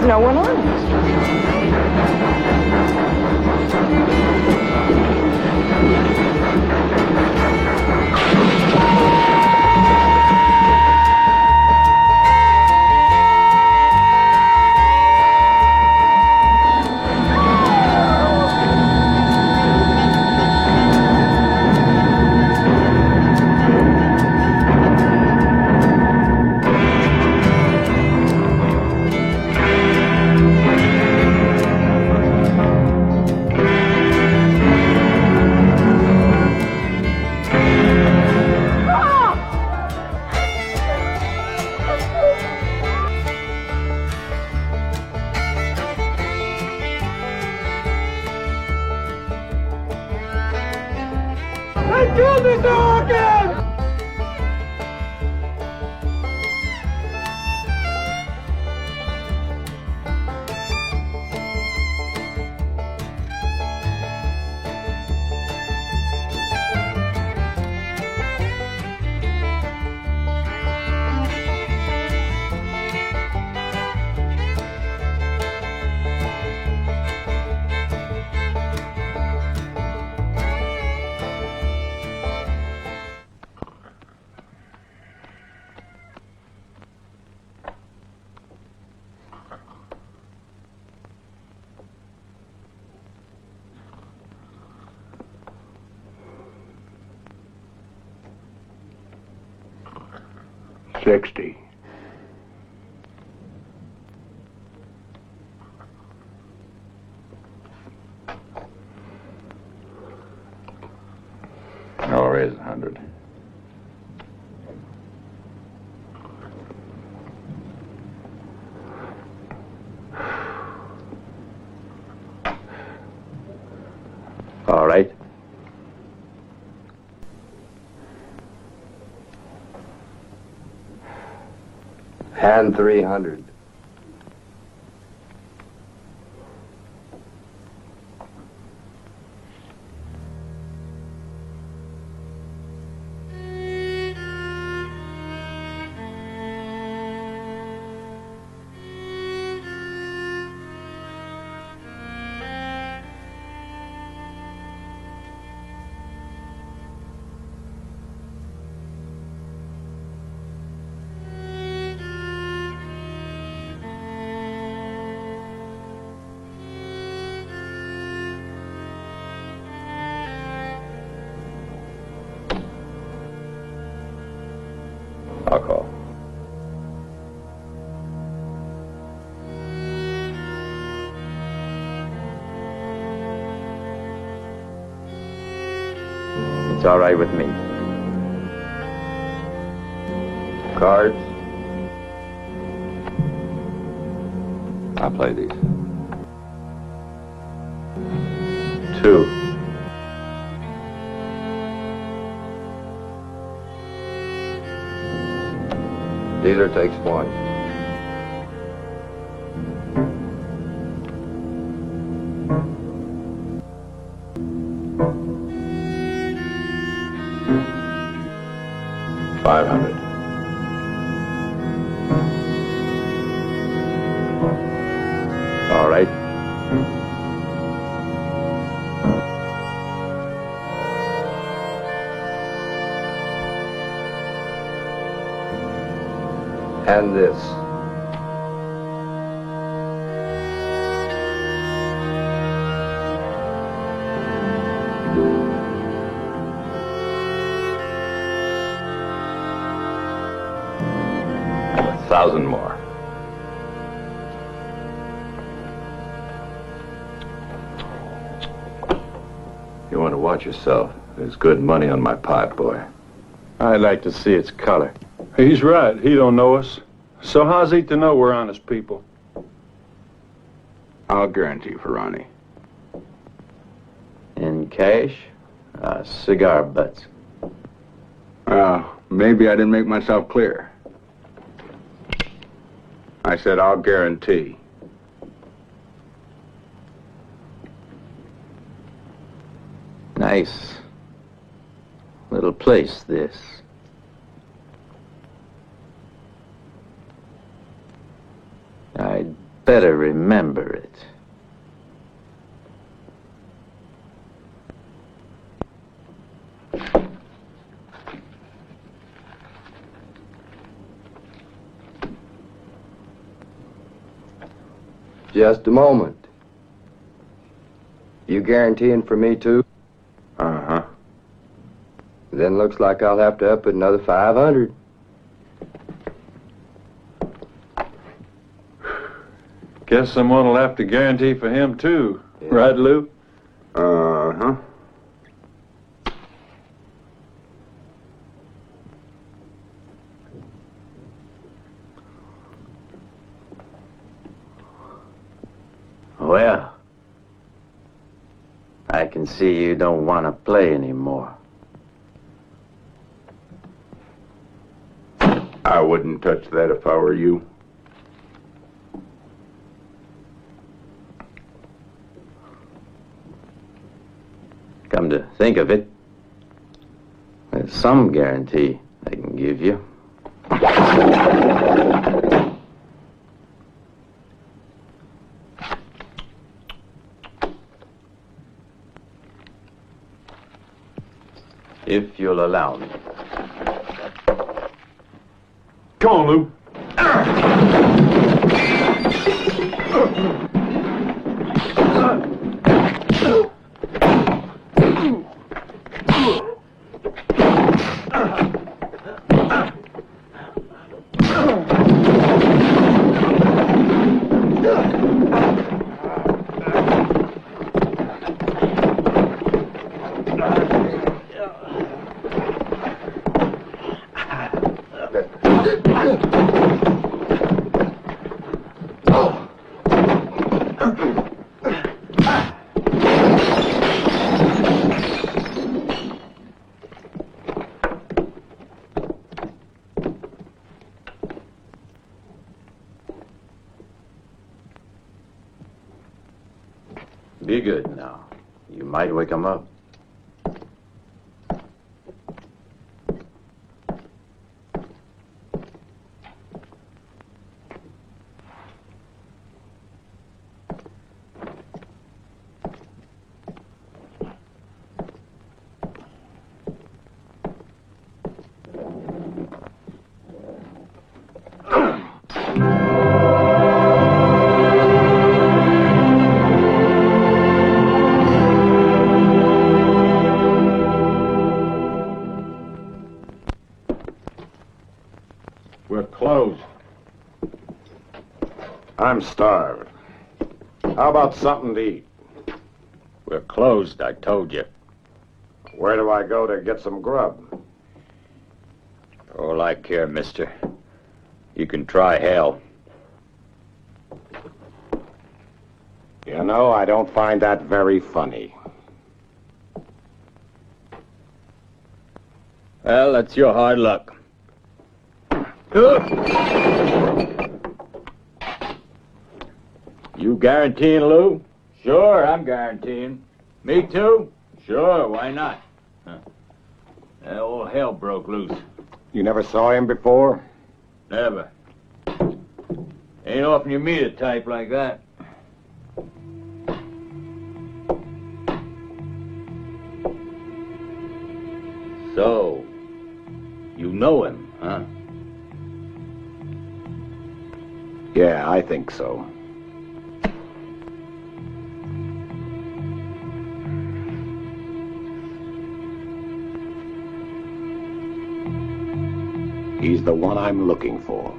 There's no one on it. $60. I'll raise 100. All right. And 300. I'll call. It's all right with me. Cards? I'll play these. 2. Dealer takes 1. $500. All right. And this. $1,000 more. You want to watch yourself. There's good money on my pipe, boy. I'd like to see its color. He's right. He don't know us. So how's he to know we're honest people? I'll guarantee for Ronnie. In cash? Cigar butts. Maybe I didn't make myself clear. I said I'll guarantee. Nice little place, this. I'd better remember it. Just a moment. You guaranteeing for me too? Uh-huh. Then looks like I'll have to up it another 500. Guess someone will have to guarantee for him, too. Yeah. Right, Lou? Uh-huh. Well, I can see you don't want to play anymore. I wouldn't touch that if I were you. Come to think of it, there's some guarantee I can give you. If you'll allow me. Come on, Lou. Be good now. You might wake him up. We're closed. I'm starved. How about something to eat? We're closed, I told you. Where do I go to get some grub? All I care, mister. You can try hell. You know, I don't find that very funny. Well, that's your hard luck. You guaranteeing, Lou? Sure, I'm guaranteeing. Me too? Sure, why not? All hell broke loose. You never saw him before? Never. Ain't often you meet a type like that. So, you know him, huh? Yeah, I think so. He's the one I'm looking for.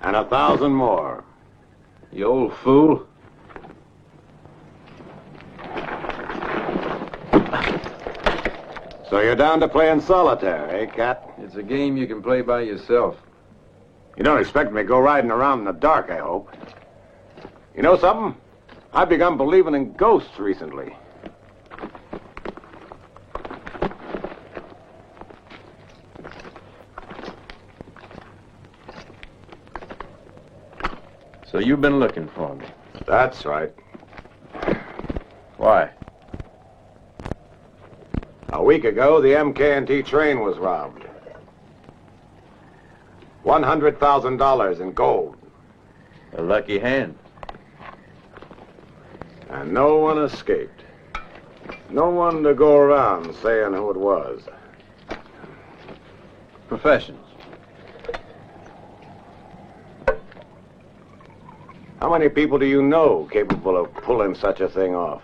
And 1,000 more. You old fool. So you're down to playing solitaire, eh, Cat? It's a game you can play by yourself. You don't expect me to go riding around in the dark, I hope. You know something? I've begun believing in ghosts recently. So you've been looking for me. That's right. Why? A week ago, the MK&T train was robbed. $100,000 in gold. A lucky hand. And no one escaped. No one to go around saying who it was. Professions. How many people do you know capable of pulling such a thing off?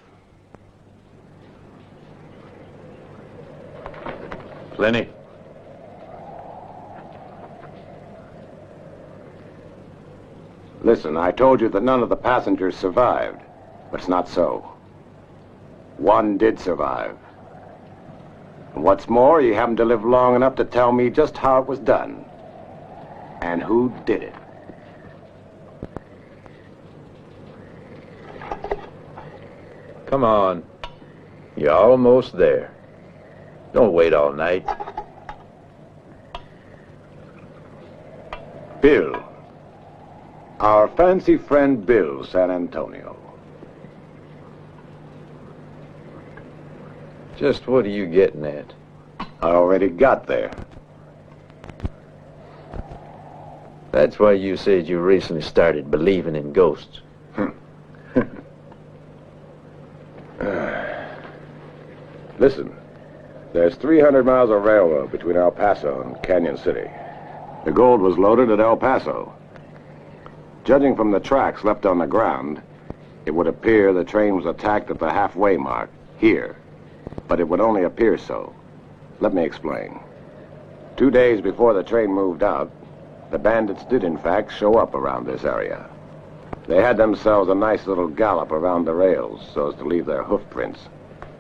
Plenty. Listen, I told you that none of the passengers survived, but it's not so. One did survive. And what's more, you happen to live long enough to tell me just how it was done. And who did it. Come on. You're almost there. Don't wait all night. Bill. Our fancy friend Bill, San Antonio. Just what are you getting at? I already got there. That's why you said you recently started believing in ghosts. Listen, there's 300 miles of railroad between El Paso and Canyon City. The gold was loaded at El Paso. Judging from the tracks left on the ground, it would appear the train was attacked at the halfway mark, here. But it would only appear so. Let me explain. 2 days before the train moved out, the bandits did in fact show up around this area. They had themselves a nice little gallop around the rails so as to leave their hoof prints.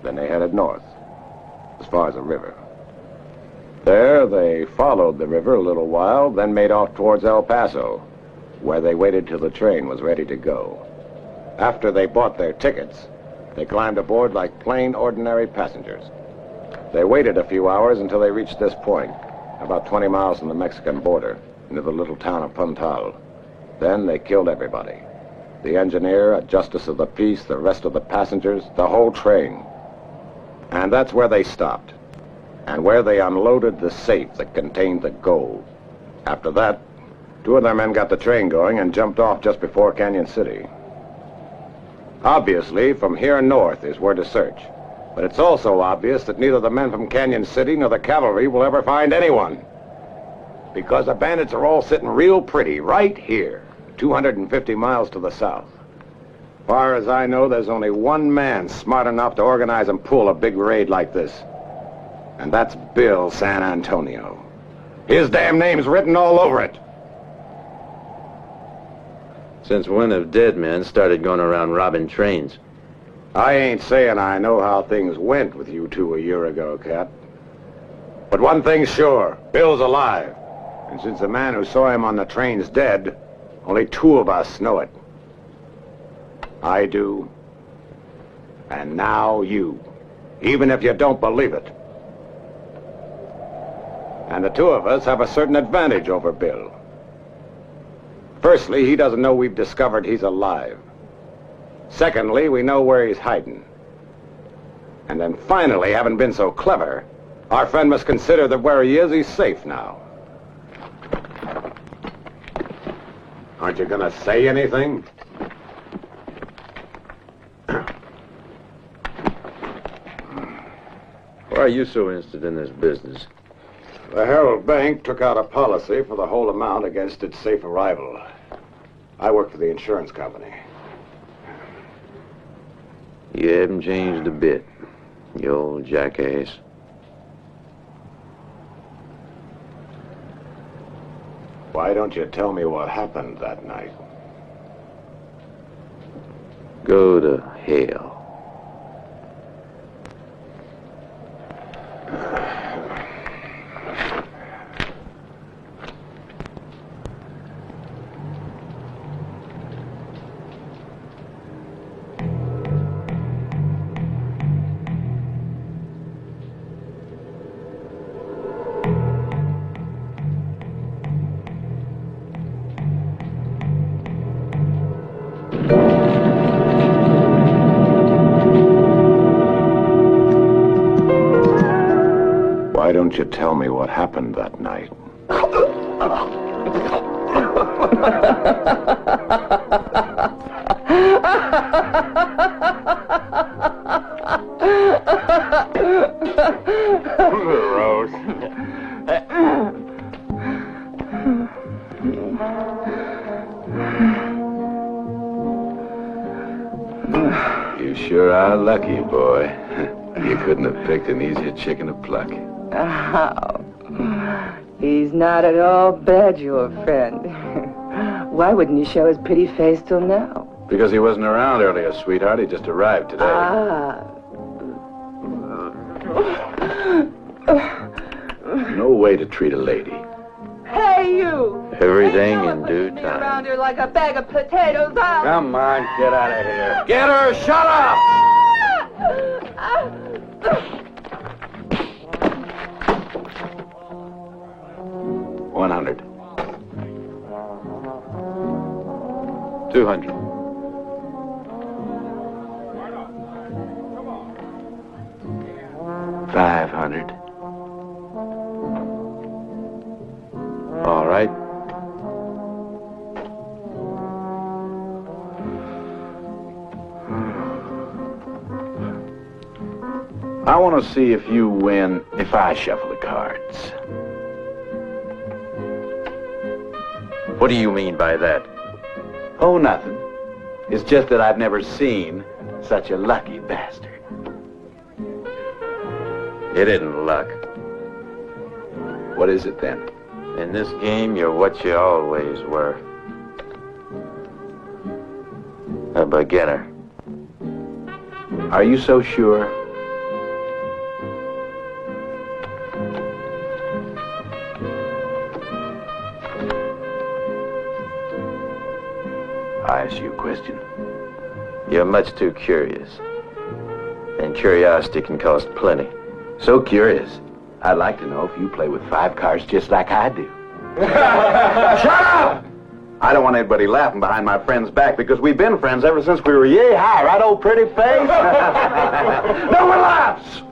Then they headed north, as far as the river. There, they followed the river a little while, then made off towards El Paso, where they waited till the train was ready to go. After they bought their tickets, they climbed aboard like plain, ordinary passengers. They waited a few hours until they reached this point, about 20 miles from the Mexican border, near the little town of Puntal. Then they killed everybody. The engineer, a justice of the peace, the rest of the passengers, the whole train. And that's where they stopped, and where they unloaded the safe that contained the gold. After that, 2 of their men got the train going and jumped off just before Canyon City. Obviously, from here north is where to search. But it's also obvious that neither the men from Canyon City nor the cavalry will ever find anyone. Because the bandits are all sitting real pretty right here, 250 miles to the south. Far as I know, there's only one man smart enough to organize and pull a big raid like this. And that's Bill San Antonio. His damn name's written all over it. Since when have dead men started going around robbing trains? I ain't saying I know how things went with you two a year ago, Cap. But one thing's sure, Bill's alive. And since the man who saw him on the train's dead, only 2 of us know it. I do. And now you. Even if you don't believe it. And the 2 of us have a certain advantage over Bill. Firstly, he doesn't know we've discovered he's alive. Secondly, we know where he's hiding. And then finally, having been so clever, our friend must consider that where he is, he's safe now. Aren't you gonna say anything? Why are you so interested in this business? The Herald Bank took out a policy for the whole amount against its safe arrival. I work for the insurance company. You haven't changed a bit, you old jackass. Why don't you tell me what happened that night? Go to hell. don't you tell me what happened that night? Rose. You sure are lucky, boy. You couldn't have picked an easier chicken to pluck. Oh, he's not at all bad, your friend. Why wouldn't he show his pretty face till now? Because he wasn't around earlier, sweetheart. He just arrived today. Ah. No way to treat a lady. Hey, you! Everything Ain't no in one due pushing me around time. here like a bag of potatoes, huh? Come on, get out of here. Get her! Shut up! 100. 200. $500. All right. I want to see if you win if I shuffle the cards. What do you mean by that? Oh, nothing. It's just that I've never seen such a lucky bastard. It isn't luck. What is it then? In this game, you're what you always were. A beginner. Are you so sure? I ask you a question. You're much too curious. And curiosity can cost plenty. So curious. I'd like to know if you play with 5 cards just like I do. Shut up! I don't want anybody laughing behind my friend's back because we've been friends ever since we were yay high, right, old pretty face? No one laughs!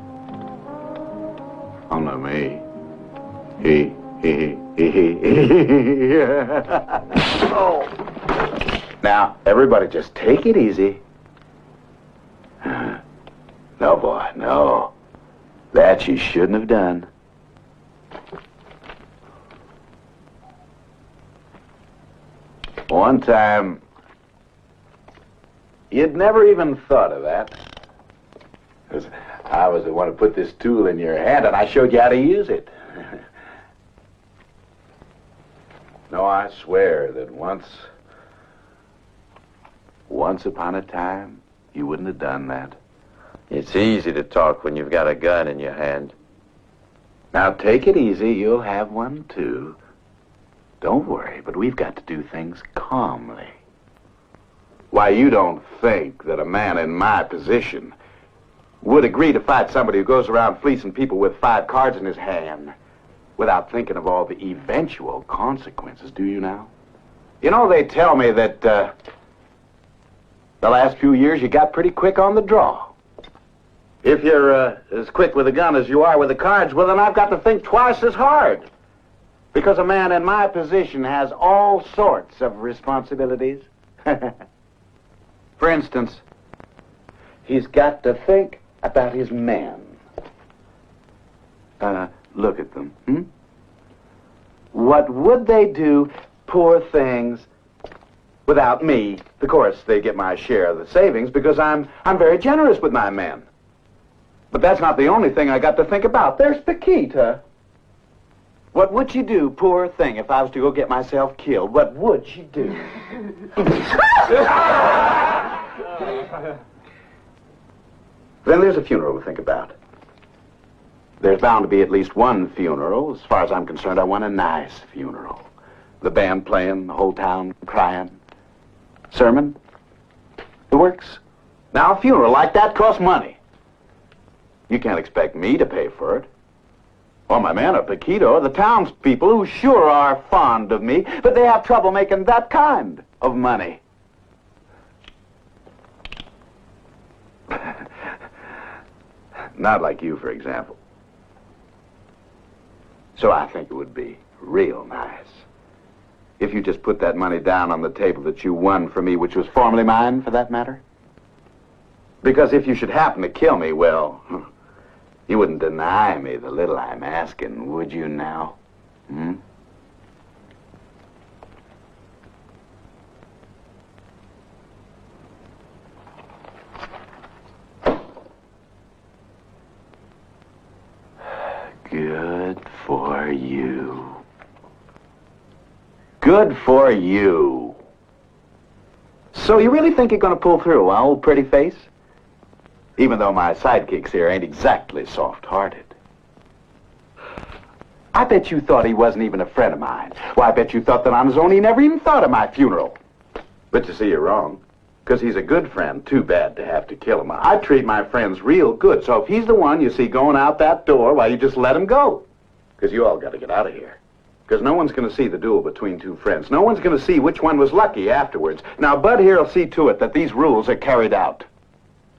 Only me. He. Oh. Now, everybody just take it easy. No, boy, no. That you shouldn't have done. One time, you'd never even thought of that. 'Cause I was the one who put this tool in your hand, and I showed you how to use it. No, I swear that once upon a time, you wouldn't have done that. It's easy to talk when you've got a gun in your hand. Now, take it easy. You'll have one, too. Don't worry, but we've got to do things calmly. Why, you don't think that a man in my position would agree to fight somebody who goes around fleecing people with 5 cards in his hand without thinking of all the eventual consequences, do you now? You know, they tell me that the last few years you got pretty quick on the draw. If you're as quick with a gun as you are with the cards, well, then I've got to think twice as hard. Because a man in my position has all sorts of responsibilities. For instance, he's got to think about his men. Look at them. What would they do, poor things, without me? Of course, they get my share of the savings because I'm very generous with my men. But that's not the only thing I got to think about. There's the key to... What would you do, poor thing, if I was to go get myself killed? What would you do? Then there's a funeral to think about. There's bound to be at least one funeral. As far as I'm concerned, I want a nice funeral. The band playing, the whole town crying. Sermon? The works. Now, a funeral like that costs money. You can't expect me to pay for it. Or my men at Paquito, the townspeople who sure are fond of me, but they have trouble making that kind of money. Not like you, for example. So I think it would be real nice if you just put that money down on the table that you won for me, which was formerly mine, for that matter. Because if you should happen to kill me, well, you wouldn't deny me the little I'm asking, would you now? Hmm? Good for you. Good for you. So you really think you're going to pull through, huh, old pretty face? Even though my sidekicks here ain't exactly soft-hearted. I bet you thought he wasn't even a friend of mine. Why, I bet you thought that on his own he never even thought of my funeral. But you see, you're wrong. Because he's a good friend. Too bad to have to kill him. I treat my friends real good. So if he's the one you see going out that door, why, you just let him go. Because you all got to get out of here. Because no one's going to see the duel between two friends. No one's going to see which one was lucky afterwards. Now, Bud here will see to it that these rules are carried out.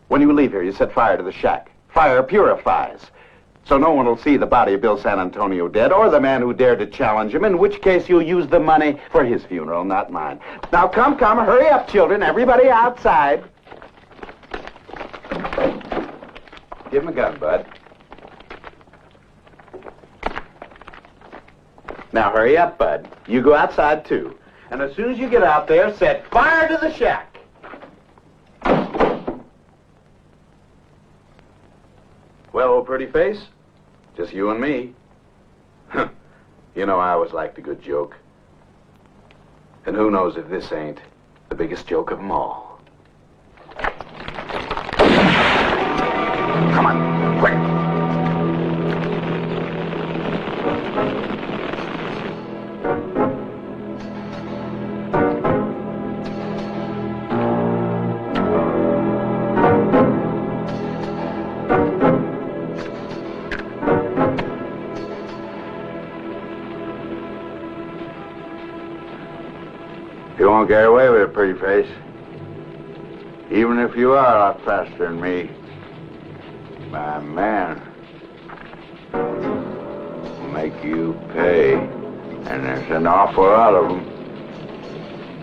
When you leave here, you set fire to the shack. Fire purifies. So no one will see the body of Bill San Antonio dead, or the man who dared to challenge him, in which case you'll use the money for his funeral, not mine. Now, come, hurry up, children. Everybody outside. Give him a gun, Bud. Now, hurry up, Bud. You go outside, too. And as soon as you get out there, set fire to the shack. Well, old pretty face, just you and me. You know, I always liked a good joke. And who knows if this ain't the biggest joke of them all. Come on, quick. You won't get away with it, pretty face. Even if you are a lot faster than me. My man will make you pay. And there's an awful lot of them.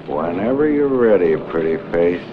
Whenever you're ready, pretty face.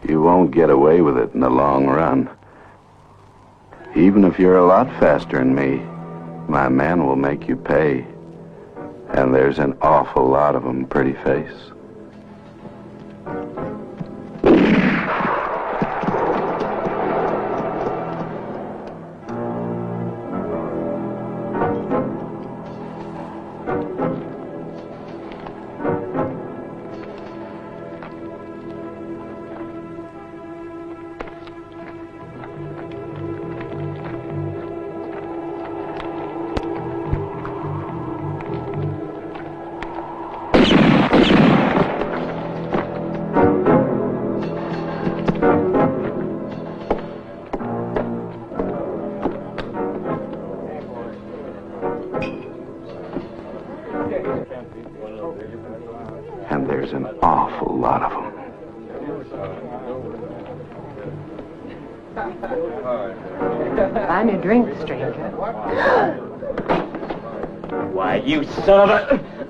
You won't get away with it in the long run. Even if you're a lot faster than me, my man will make you pay. And there's an awful lot of them, pretty face. And there's an awful lot of them. Find a drink, stranger. Why, you son of a...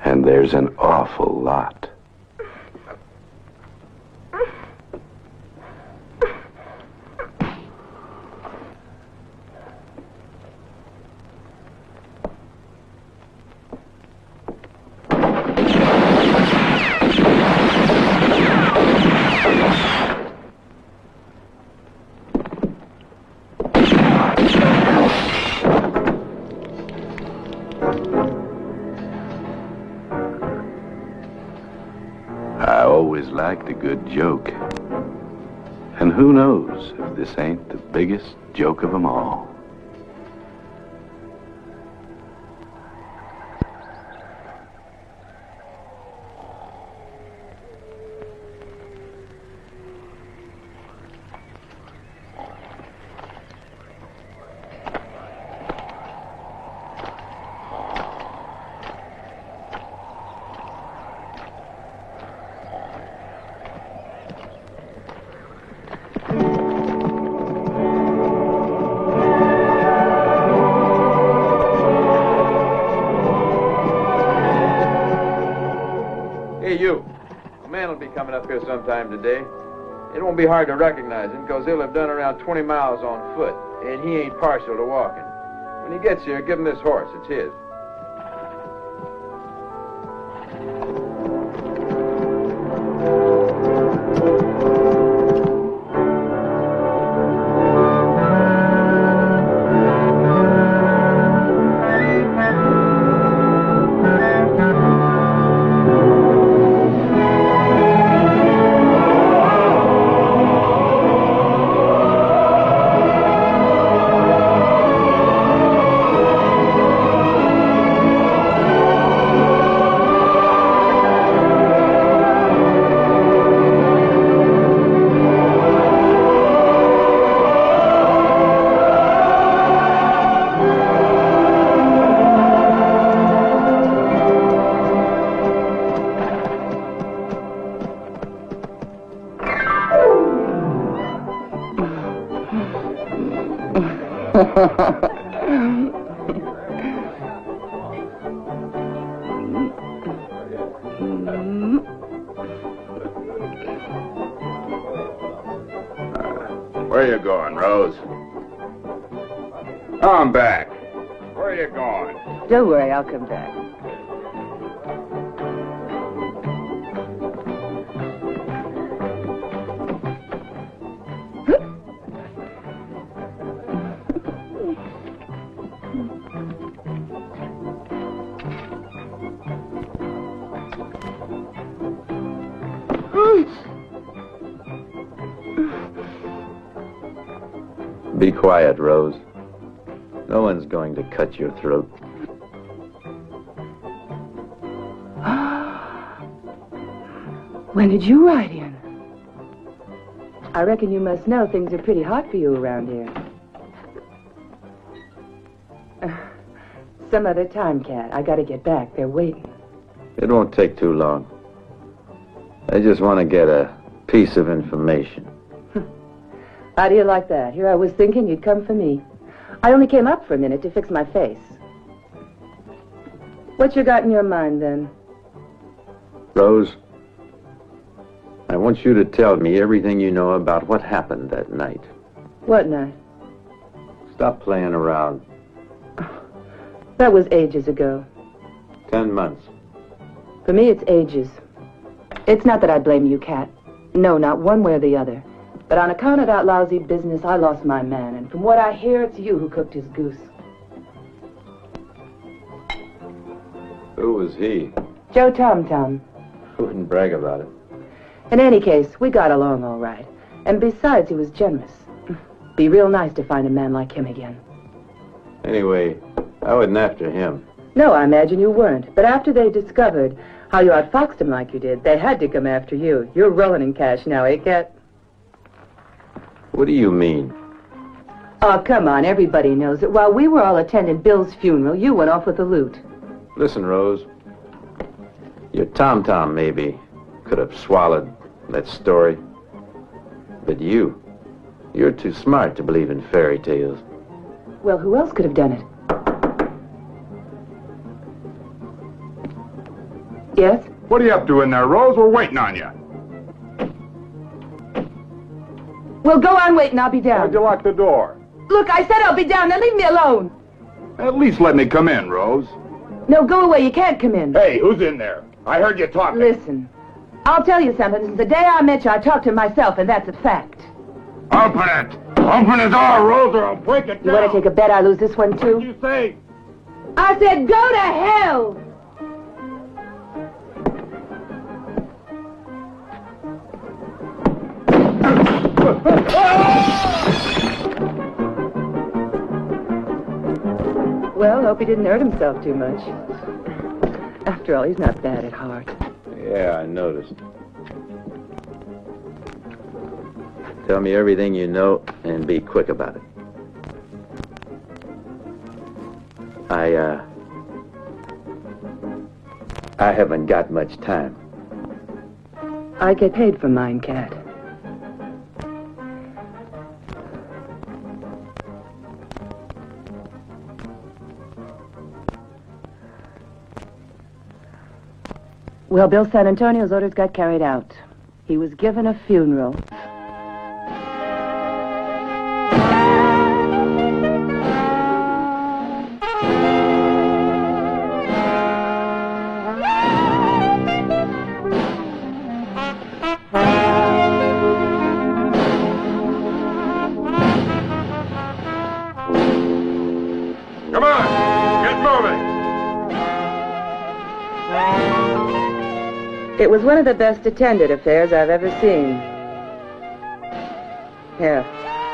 And there's an awful lot. I always liked a good joke. And who knows if this ain't the biggest joke of them all. Hey, you. A man will be coming up here sometime today. It won't be hard to recognize him, because he'll have done around 20 miles on foot, and he ain't partial to walking. When he gets here, give him this horse. It's his. Where you going, Rose? Come back. Where you going? Don't worry, I'll come back. Be quiet, Rose. No one's going to cut your throat. When did you ride in? I reckon you must know things are pretty hot for you around here. Some other time, Cat. I gotta get back. They're waiting. It won't take too long. I just want to get a piece of information. How do you like that? Here I was thinking you'd come for me. I only came up for a minute to fix my face. What you got in your mind, then? Rose, I want you to tell me everything you know about what happened that night. What night? Stop playing around. That was ages ago. 10 months. For me, it's ages. It's not that I blame you, Cat. No, not one way or the other. But on account of that lousy business, I lost my man. And from what I hear, it's you who cooked his goose. Who was he? Joe Tom-Tom. Wouldn't brag about it. In any case, we got along all right. And besides, he was generous. Be real nice to find a man like him again. Anyway, I wasn't after him. No, I imagine you weren't. But after they discovered how you outfoxed them like you did, they had to come after you. You're rolling in cash now, eh, Cat? What do you mean? Oh, come on. Everybody knows it. While we were all attending Bill's funeral, you went off with the loot. Listen, Rose. Your tom-tom maybe could have swallowed that story. But you're too smart to believe in fairy tales. Well, who else could have done it? Yes? What are you up to in there, Rose? We're waiting on you. Well, go on waiting. I'll be down. Why'd you lock the door? Look, I said I'll be down. Now leave me alone. At least let me come in, Rose. No, go away. You can't come in. Hey, who's in there? I heard you talking. Listen, I'll tell you something. Since the day I met you, I talked to myself, and that's a fact. Open it! Open the door, Rose, or I'll break it down! You want to take a bet I lose this one, too? What'd you say? I said go to hell! Well, hope he didn't hurt himself too much. After all, he's not bad at heart. Yeah, I noticed. Tell me everything you know and be quick about it. I haven't got much time. I get paid for mine, Cat. Well, Bill San Antonio's orders got carried out. He was given a funeral. Come on! Get moving! It was one of the best attended affairs I've ever seen. Yeah,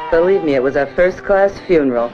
believe me, it was a first-class funeral.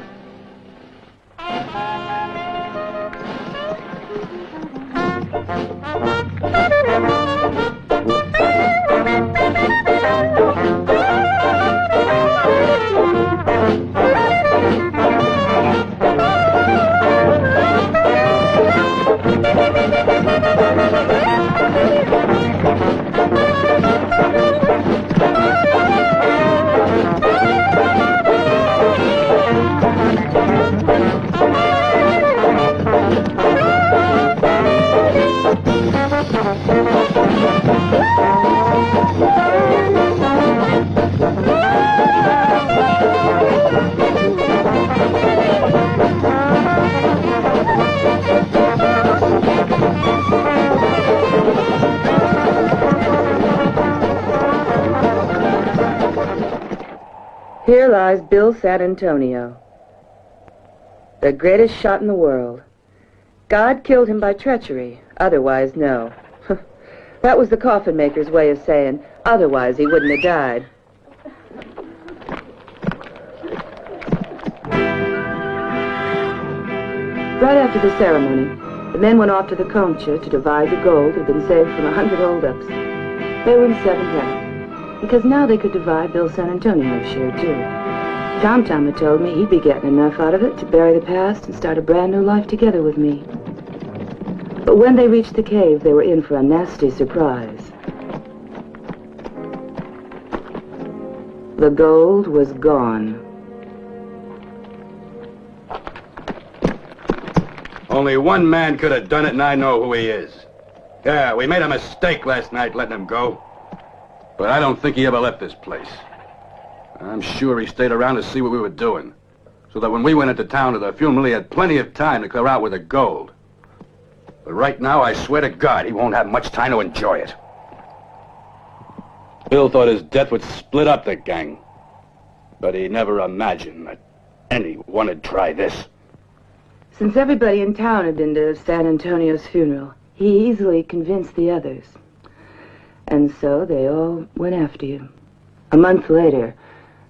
Here lies Bill San Antonio, the greatest shot in the world. God killed him by treachery, otherwise no. That was the coffin maker's way of saying, otherwise he wouldn't have died. Right after the ceremony, the men went off to the concha to divide the gold that had been saved from 100 holdups. They were in 7th rank, because now they could divide Bill San Antonio's share, too. Tom had told me he'd be getting enough out of it to bury the past and start a brand new life together with me. But when they reached the cave, they were in for a nasty surprise. The gold was gone. Only one man could have done it, and I know who he is. Yeah, we made a mistake last night letting him go. But I don't think he ever left this place. I'm sure he stayed around to see what we were doing, so that when we went into town to the funeral, he had plenty of time to clear out with the gold. But right now, I swear to God, he won't have much time to enjoy it. Bill thought his death would split up the gang, but he never imagined that anyone would try this. Since everybody in town had been to San Antonio's funeral, he easily convinced the others. And so they all went after you. A month later,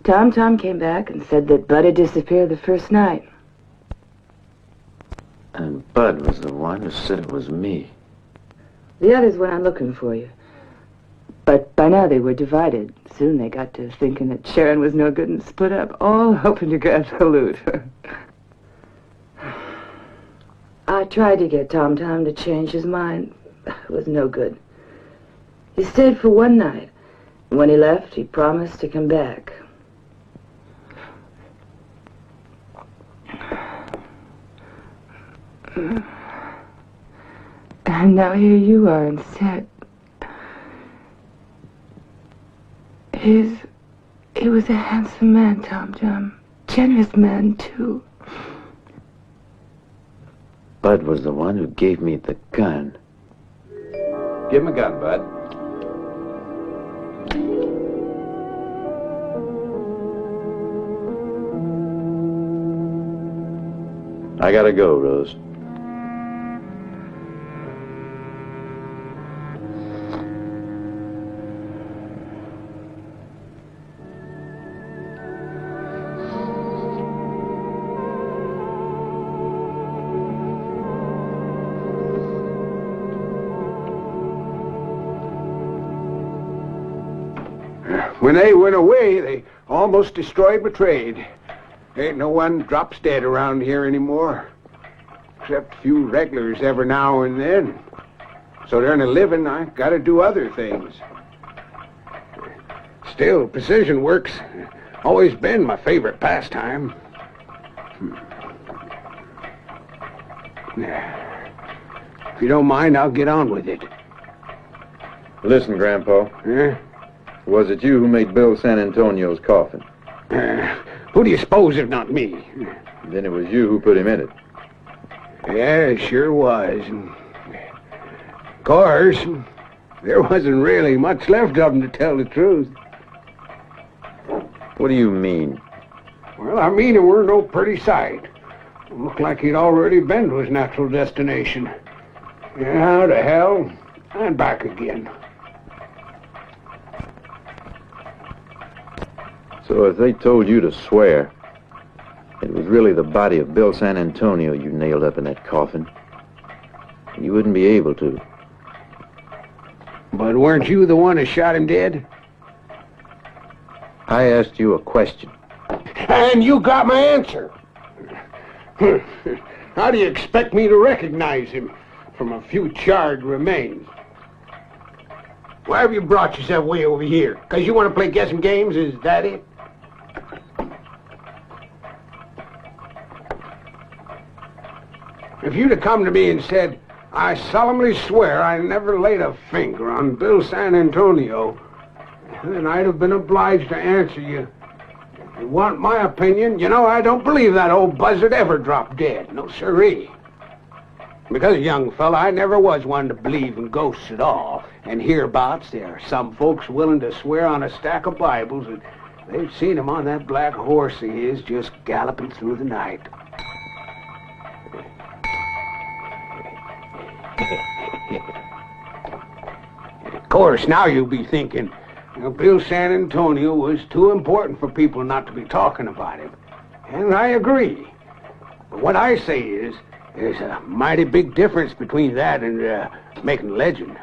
Tom came back and said that Bud had disappeared the first night. And Bud was the one who said it was me. The others went on looking for you. But by now they were divided. Soon they got to thinking that Sharon was no good and split up, all hoping to grab the loot. I tried to get Tom to change his mind. It was no good. He stayed for one night. When he left, he promised to come back. And now here you are instead. He was a handsome man, Tom. Generous man, too. Bud was the one who gave me the gun. Give him a gun, Bud. I gotta go, Rose. When they went away, they almost destroyed my trade. Ain't no one drops dead around here anymore. Except a few regulars every now and then. So to earn a living, I gotta do other things. Still, precision work's always been my favorite pastime. If you don't mind, I'll get on with it. Listen, Grandpa. Yeah? Was it you who made Bill San Antonio's coffin? Who do you suppose if not me? Then it was you who put him in it. Yeah, it sure was. Of course, there wasn't really much left of him, to tell the truth. What do you mean? Well, I mean it were no pretty sight. It looked like he'd already been to his natural destination. Yeah, to hell, and back again. So if they told you to swear, it was really the body of Bill San Antonio you nailed up in that coffin, you wouldn't be able to. But weren't you the one that shot him dead? I asked you a question. And you got my answer. How do you expect me to recognize him from a few charred remains? Why have you brought yourself way over here? Because you want to play guessing games? Is that it? If you'd have come to me and said, I solemnly swear I never laid a finger on Bill San Antonio, then I'd have been obliged to answer you. If you want my opinion, you know I don't believe that old buzzard ever dropped dead. No siree. Because, young fella, I never was one to believe in ghosts at all. And hereabouts, there are some folks willing to swear on a stack of Bibles that they've seen him on that black horse of his just galloping through the night. Of course, now you'll be thinking, Bill San Antonio was too important for people not to be talking about him. And I agree. But what I say is, there's a mighty big difference between that and making legend.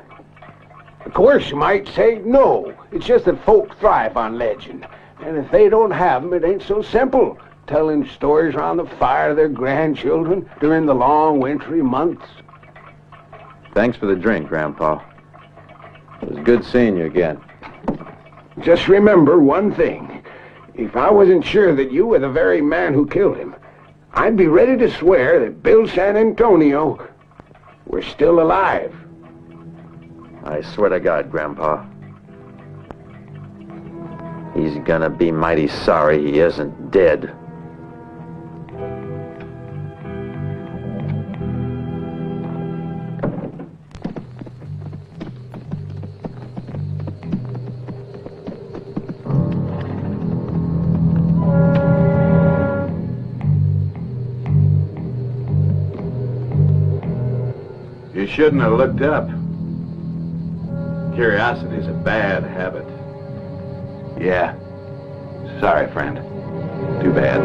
Of course, you might say no. It's just that folk thrive on legend. And if they don't have them, it ain't so simple. Telling stories around the fire of their grandchildren during the long wintry months. Thanks for the drink, Grandpa. It was good seeing you again. Just remember one thing. If I wasn't sure that you were the very man who killed him, I'd be ready to swear that Bill San Antonio were still alive. I swear to God, Grandpa. He's gonna be mighty sorry he isn't dead. You shouldn't have looked up. Curiosity's a bad habit. Yeah. Sorry, friend. Too bad.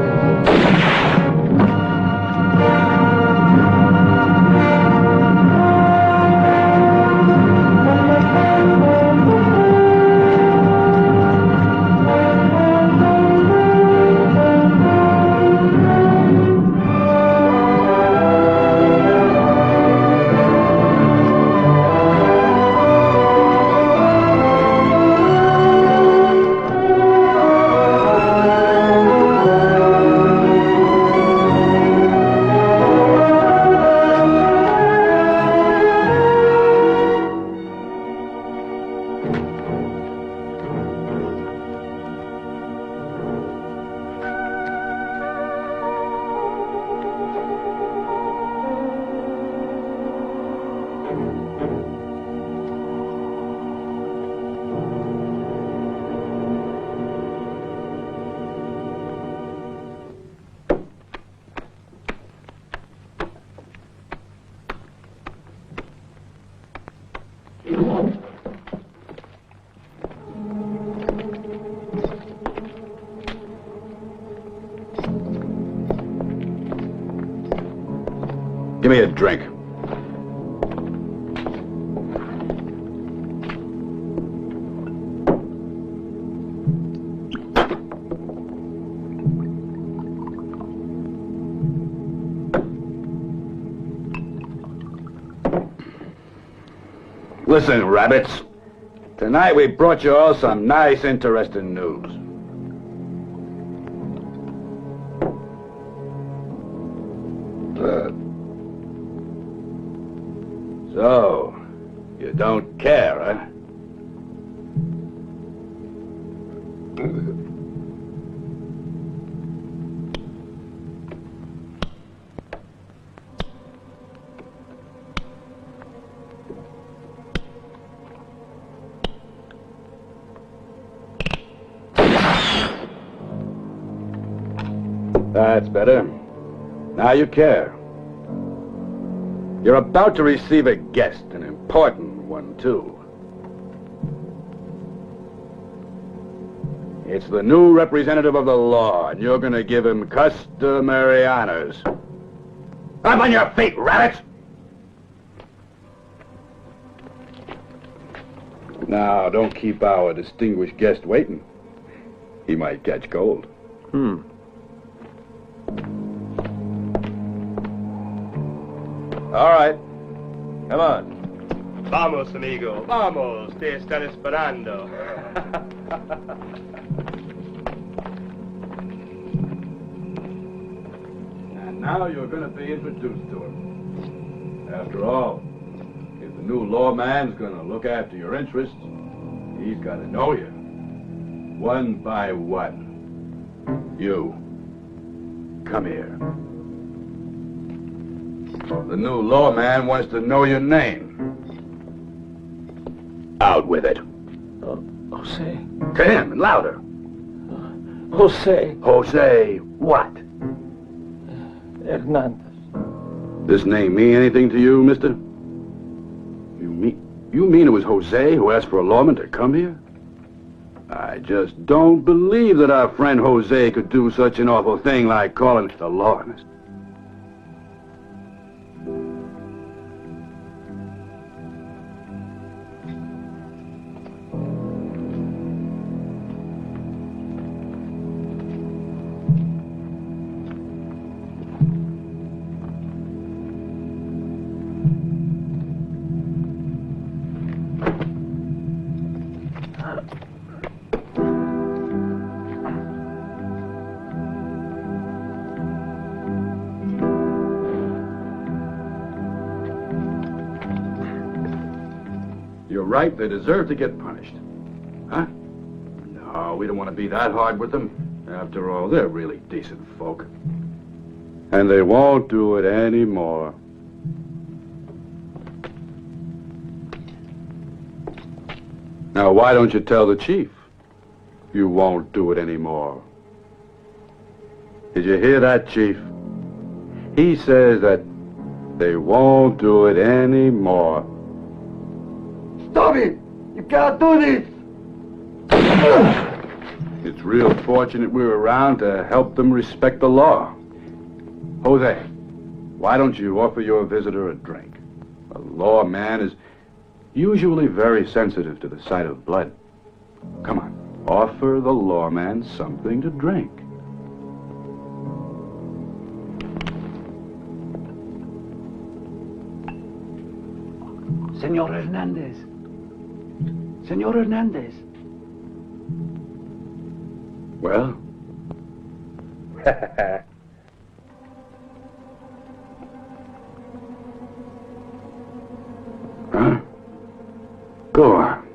Give me a drink. Listen, rabbits. Tonight we brought you all some nice, interesting news. So, you don't care, huh? That's better. Now you care. You're about to receive a guest, an important one, too. It's the new representative of the law, and you're gonna give him customary honors. Up on your feet, rabbits! Now, don't keep our distinguished guest waiting. He might catch cold. All right. Come on. Vamos, amigo. Vamos. Te están esperando. And now you're going to be introduced to him. After all, if the new lawman's going to look after your interests, he's got to know you. One by one. You. Come here. The new lawman wants to know your name. Out with it. Jose. To him, and louder. Jose. Jose, what? Hernandez. This name mean anything to you, mister? You mean it was Jose who asked for a lawman to come here? I just don't believe that our friend Jose could do such an awful thing like calling the law. You're right, they deserve to get punished. Huh? No, we don't want to be that hard with them. After all, they're really decent folk. And they won't do it anymore. Now, why don't you tell the chief? You won't do it anymore. Did you hear that, Chief? He says that they won't do it anymore. Stop it! You can't do this! It's real fortunate we were around to help them respect the law. Jose, why don't you offer your visitor a drink? A lawman is usually very sensitive to the sight of blood. Come on, offer the lawman something to drink. Senor Hernandez. Senor Hernandez. Well? Huh? Go on.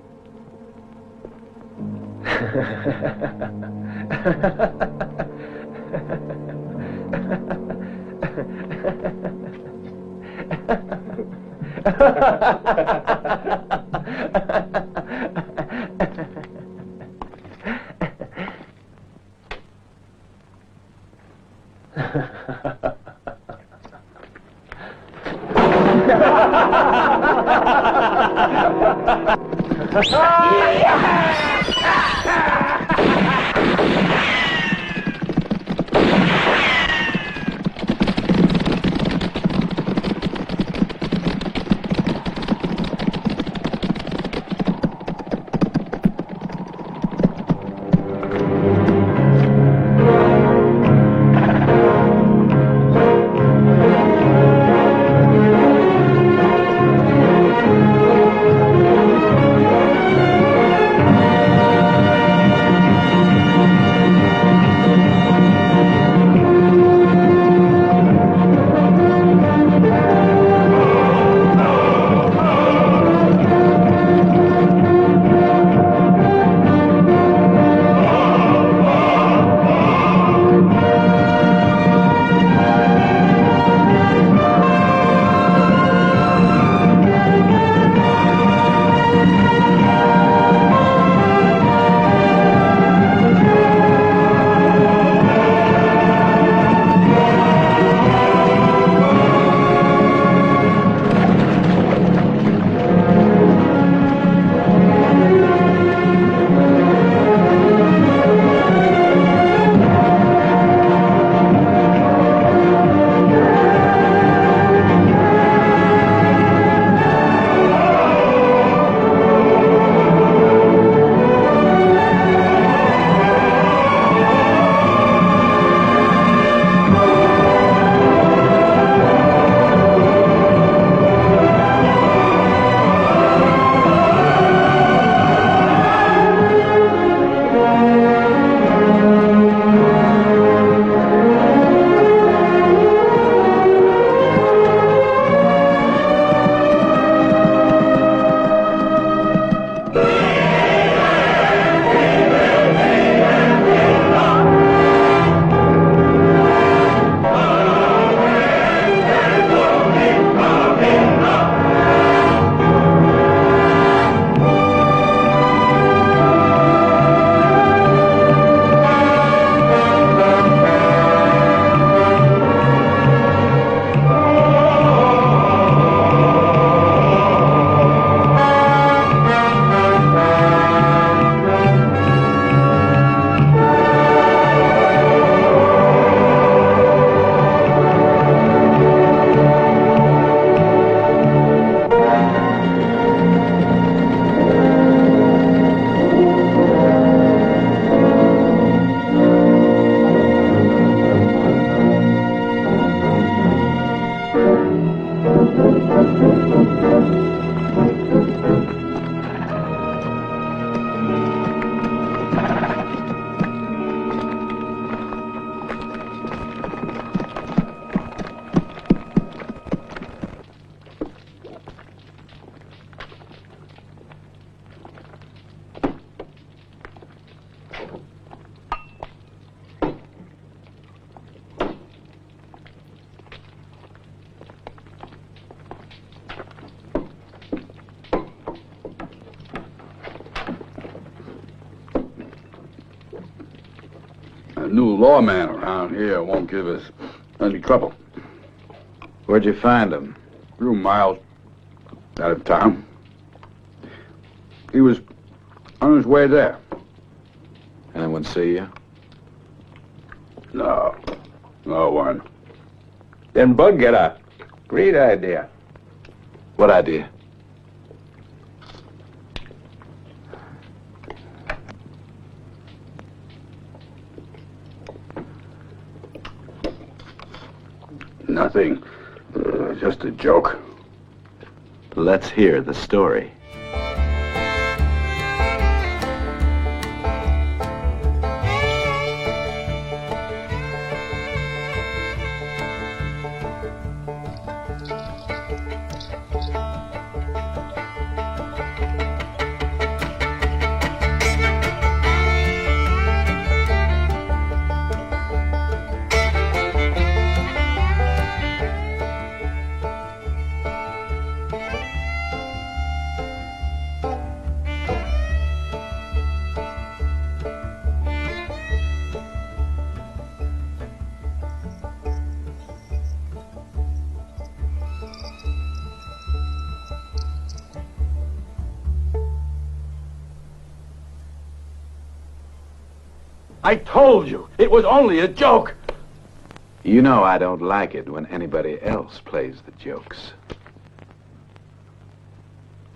A new lawman around here won't give us any trouble. Where'd you find him? A few miles out of town. He was on his way there. Anyone see you? No. No one. Then Bug get a great idea. What idea? Nothing. Just a joke. Let's hear the story. I told you, it was only a joke. You know I don't like it when anybody else plays the jokes.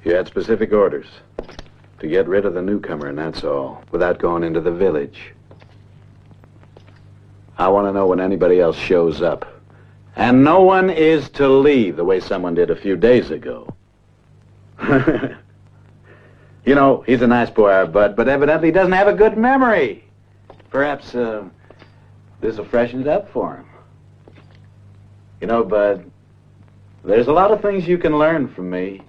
You had specific orders to get rid of the newcomer, and that's all, without going into the village. I want to know when anybody else shows up. And no one is to leave the way someone did a few days ago. You know, he's a nice boy, our Bud, but evidently doesn't have a good memory. Perhaps this will freshen it up for him. You know, Bud, there's a lot of things you can learn from me,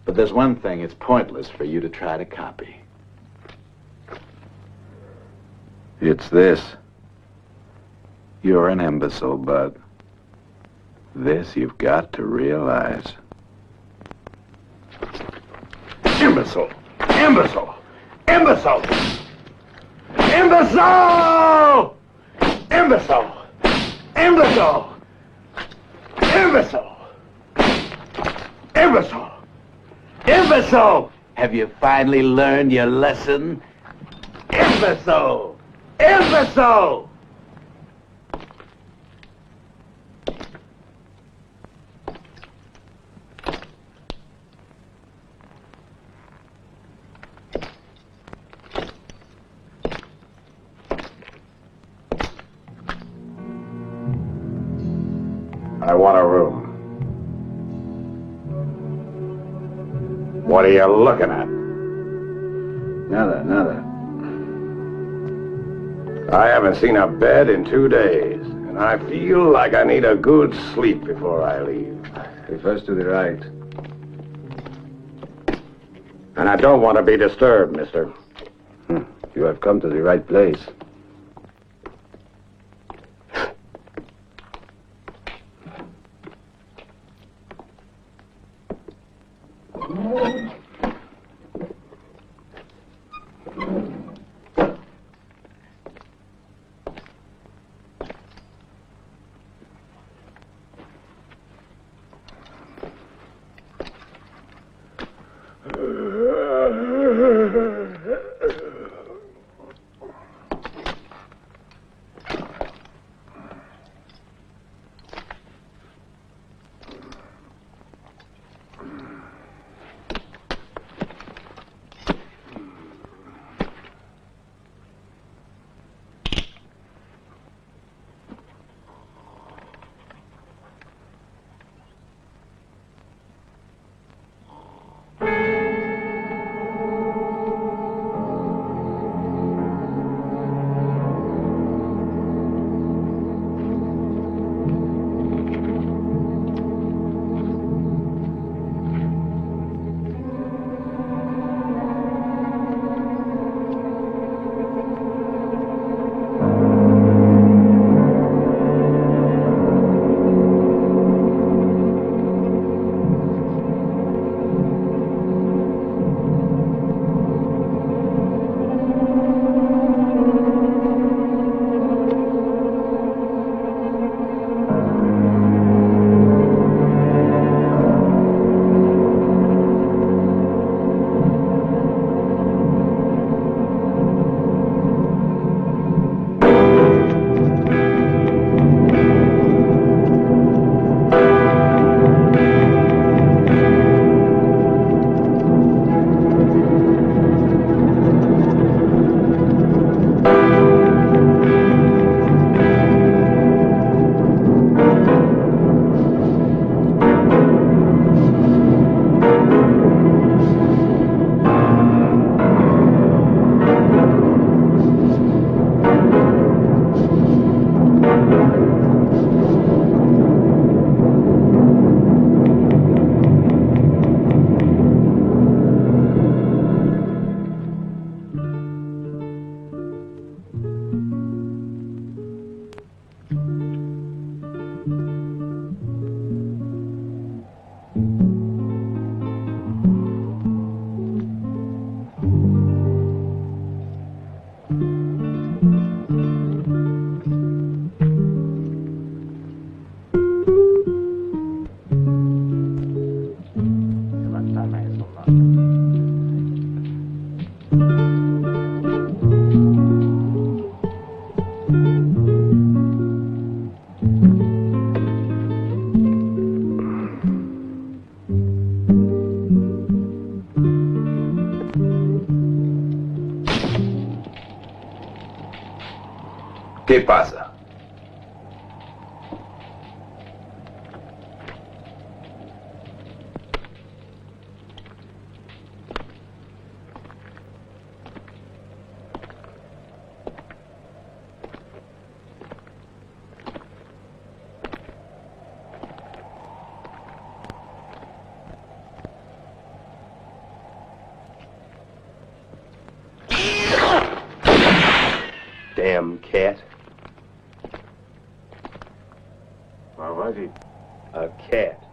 but there's one thing it's pointless for you to try to copy. It's this. You're an imbecile, Bud. This you've got to realize. Imbecile! Imbecile! Imbecile! Imbecile! Imbecile! Imbecile! Imbecile! Imbecile! Imbecile! Have you finally learned your lesson? Imbecile! Imbecile! I want a room. What are you looking at? Nada. I haven't seen a bed in 2 days, and I feel like I need a good sleep before I leave. First to the right. And I don't want to be disturbed, mister. You have come to the right place. ¿Qué pasa? Damn cat. What was he? A cat.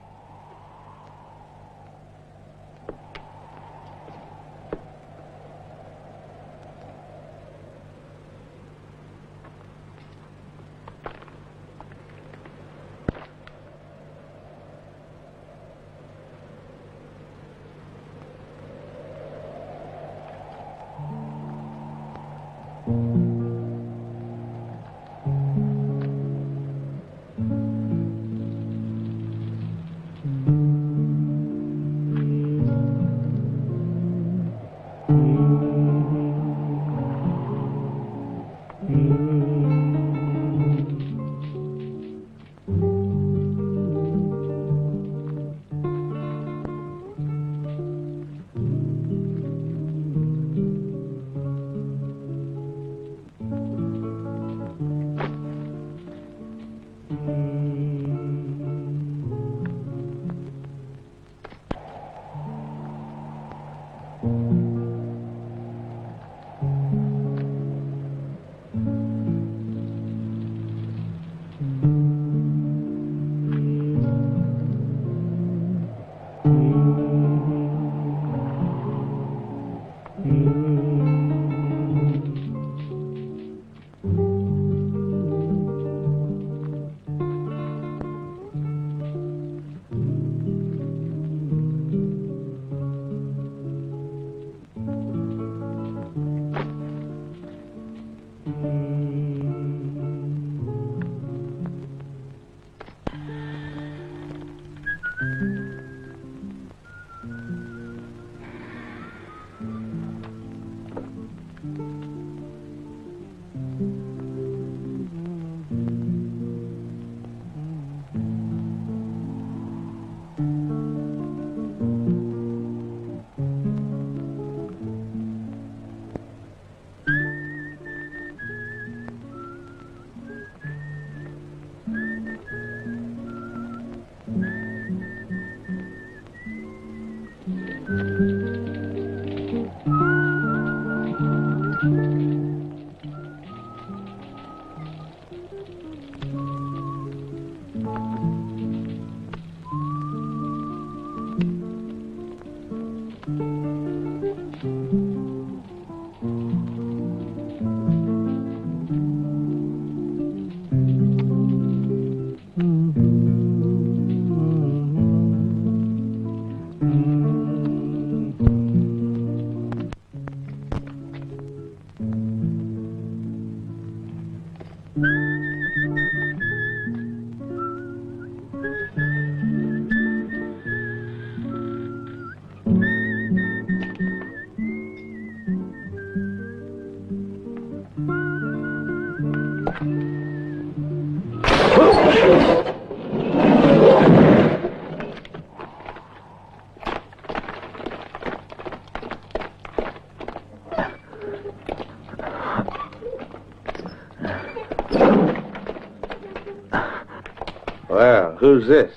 Well, who's this?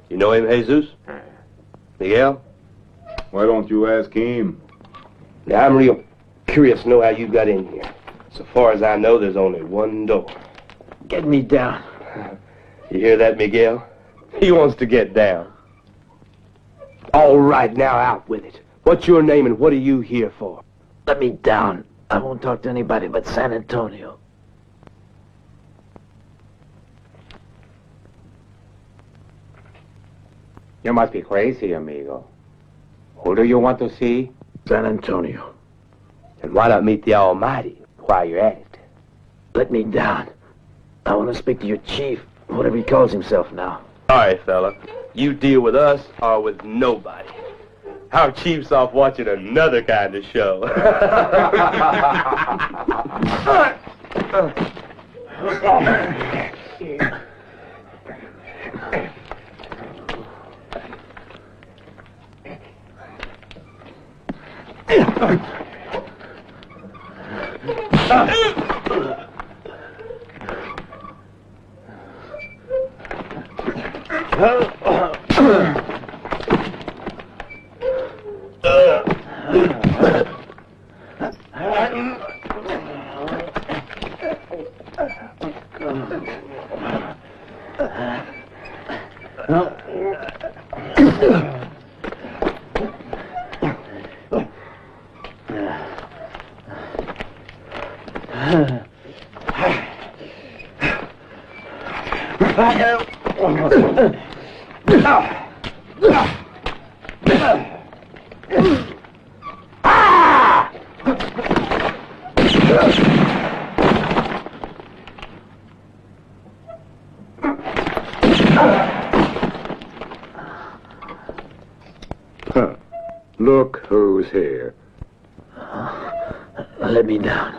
You know him, Jesus? Miguel? Why don't you ask him? Now, I'm real curious to know how you got in here. So far as I know, there's only one door. Get me down. You hear that, Miguel? He wants to get down. All right, now out with it. What's your name and what are you here for? Let me down. I won't talk to anybody but San Antonio. You must be crazy, amigo. Who do you want to see? San Antonio. And why not meet the Almighty while you're at it? Let me down. I want to speak to your chief, whatever he calls himself now. All right, fella. You deal with us or with nobody. Our chief's off watching another kind of show. Look who's here. Let me down.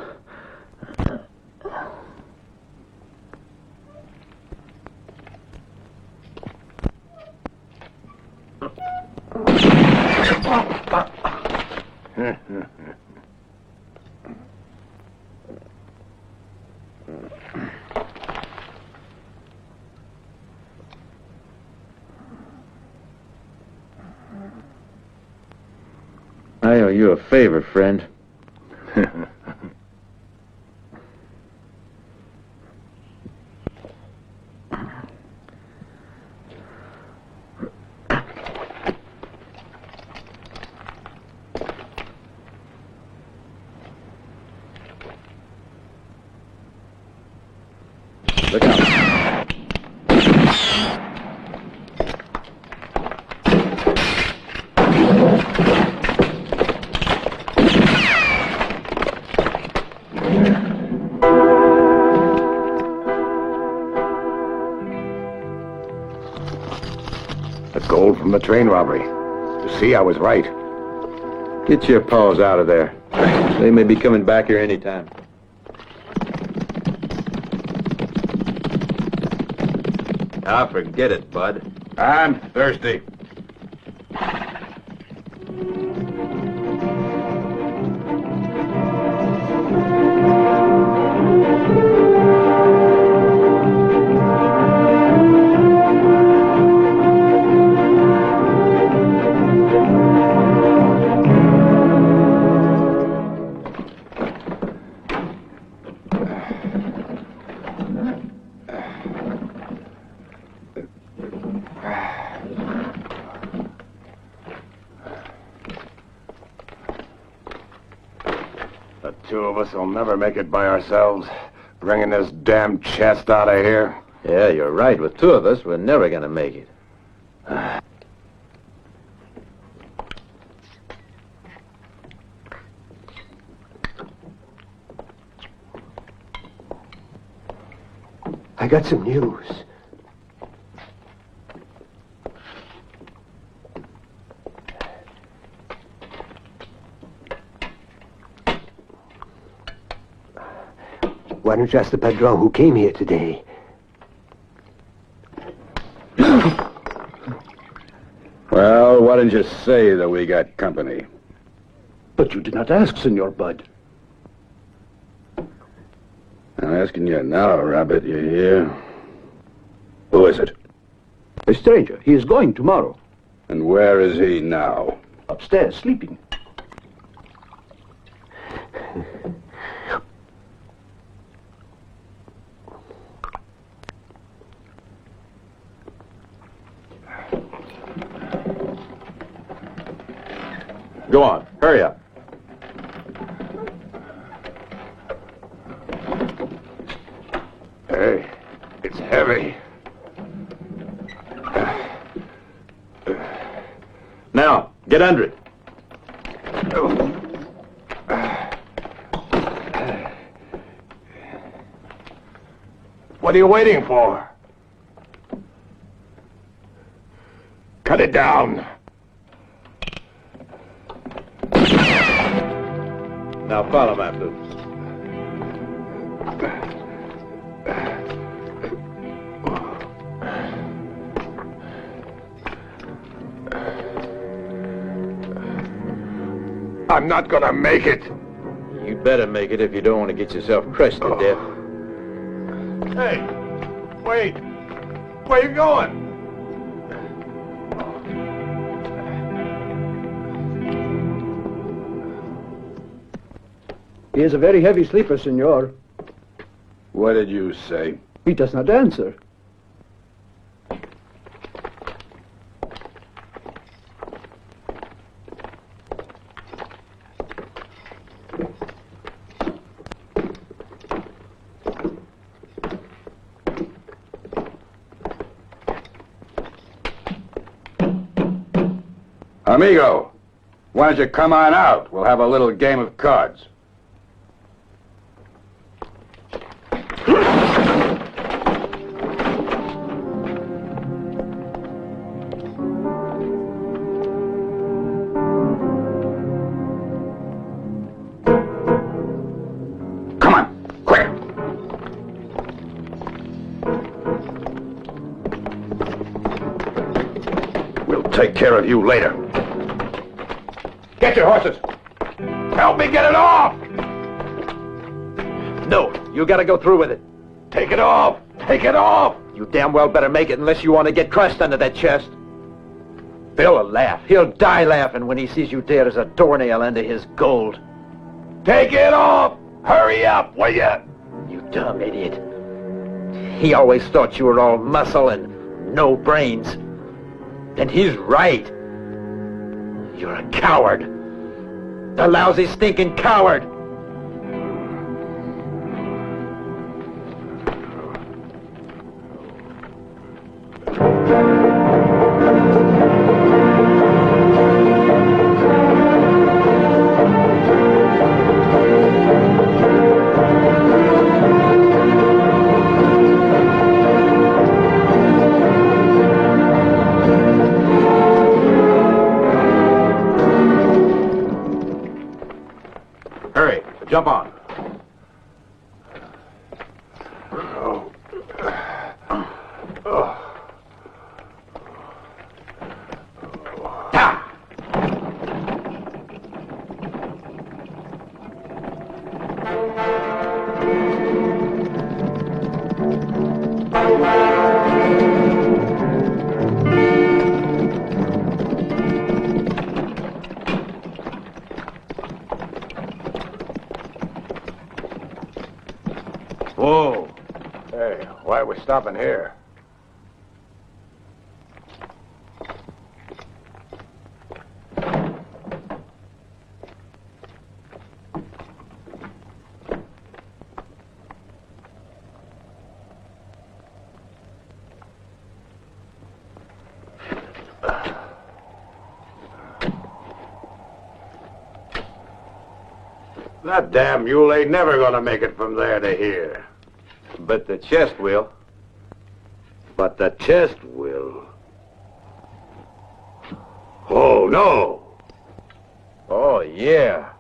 I owe you a favor, friend. Look out. The gold from the train robbery. You see, I was right. Get your paws out of there. They may be coming back here any time. Ah, forget it, bud. I'm thirsty. The two of us will never make it by ourselves, bringing this damn chest out of here. Yeah, you're right. With two of us, we're never gonna make it. I got some news. Why don't you ask the padron who came here today? Well, why didn't you say that we got company? But you did not ask, Senor Bud. I'm asking you now, Rabbit, you hear? Who is it? A stranger. He is going tomorrow. And where is he now? Upstairs, sleeping. Go on. Hurry up. Hey, it's heavy. Now, get under it. What are you waiting for? Cut it down. Now follow my boots. I'm not gonna make it. You You'd better make it if you don't want to get yourself crushed to death. Hey, wait. Where you going? He is a very heavy sleeper, senor. What did you say? He does not answer. Amigo, why don't you come on out? We'll have a little game of cards. Come on, quick! We'll take care of you later. Get your horses! Help me get it off! No, you gotta go through with it. Take it off! Take it off! You damn well better make it unless you want to get crushed under that chest. Bill'll laugh. He'll die laughing when he sees you dead as a doornail under his gold. Take it off! Hurry up, will ya? You dumb idiot. He always thought you were all muscle and no brains. And he's right. You're a coward. A lousy, stinking coward. Hurry, jump on. Whoa. Hey, why are we stopping here? That damn mule ain't never gonna make it from there to here. But the chest will. But the chest will. Oh, no. Oh, yeah.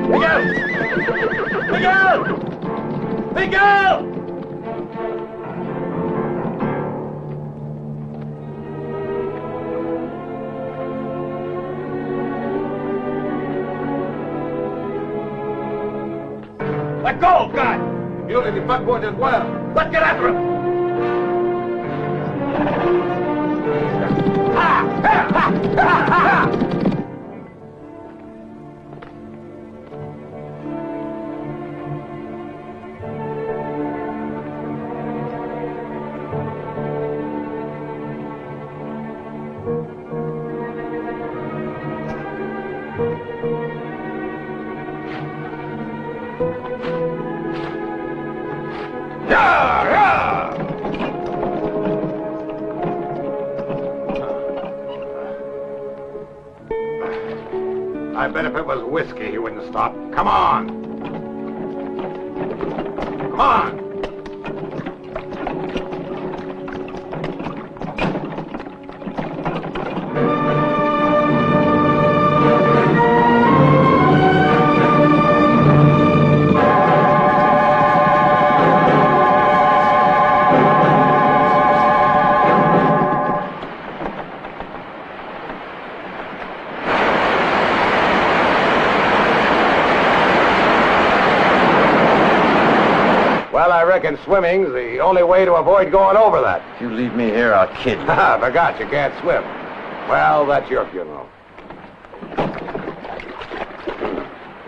Miguel! Miguel! Miguel! Let go, God! You'll let me fuck boys as well. Let's get after him! I bet if it was whiskey, he wouldn't stop. Come on! Come on! reckon swimming's the only way to avoid going over that. If you leave me here, I'll kid you. I forgot you can't swim. Well, that's your funeral.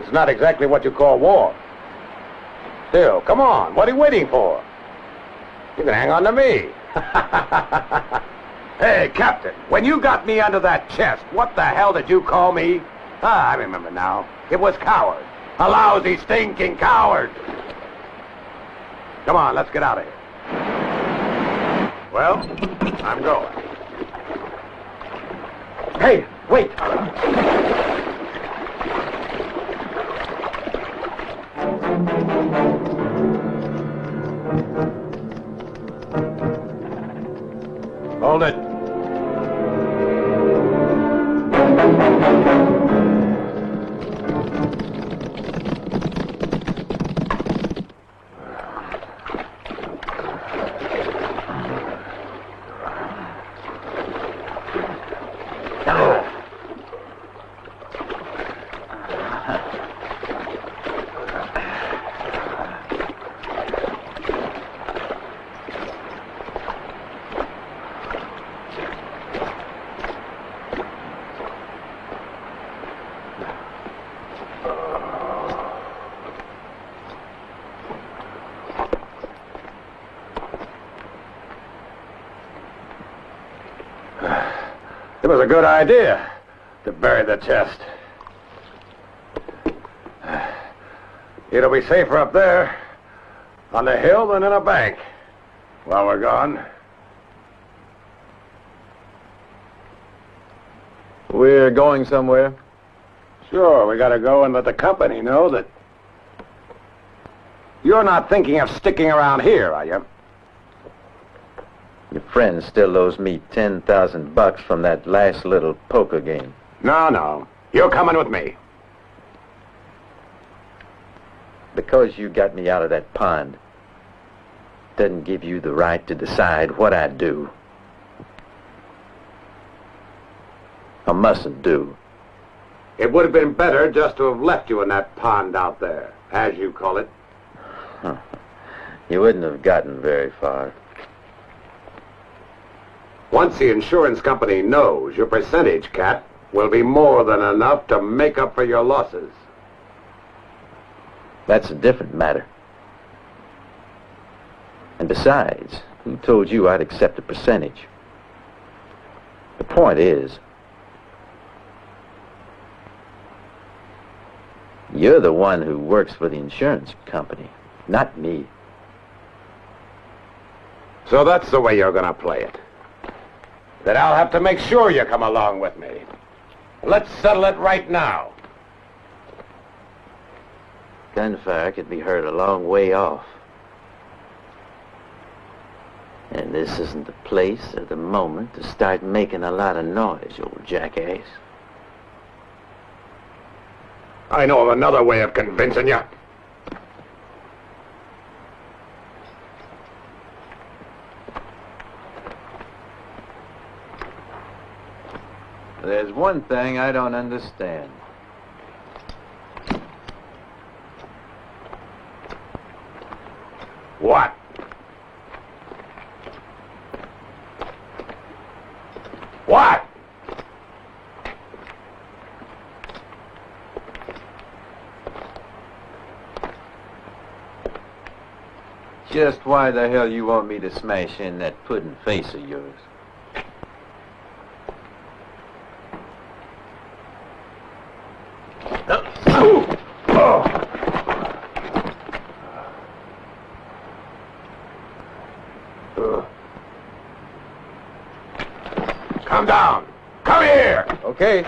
It's not exactly what you call war. Still, come on. What are you waiting for? You can hang on to me. Hey, Captain, when you got me under that chest, what the hell did you call me? Ah, I remember now. It was coward. A lousy, stinking coward. Come on, let's get out of here. Well, I'm going. Hey, wait! Hold it. It was a good idea to bury the chest. It'll be safer up there on the hill than in a bank while we're gone. We're going somewhere? Sure, we gotta go and let the company know that you're not thinking of sticking around here, are you? Your friend still owes me $10,000 from that last little poker game. No. You're coming with me. Because you got me out of that pond doesn't give you the right to decide what I do. I mustn't do. It would have been better just to have left you in that pond out there, as you call it. You wouldn't have gotten very far. Once the insurance company knows, your percentage, Cat, will be more than enough to make up for your losses. That's a different matter. And besides, who told you I'd accept a percentage? The point is, you're the one who works for the insurance company, not me. So that's the way you're gonna play it. Then I'll have to make sure you come along with me. Let's settle it right now. Gunfire could be heard a long way off. And this isn't the place or the moment to start making a lot of noise, old jackass. I know of another way of convincing you. There's one thing I don't understand. What? What? Just why the hell you want me to smash in that pudding face of yours? Come down. Come here. Okay.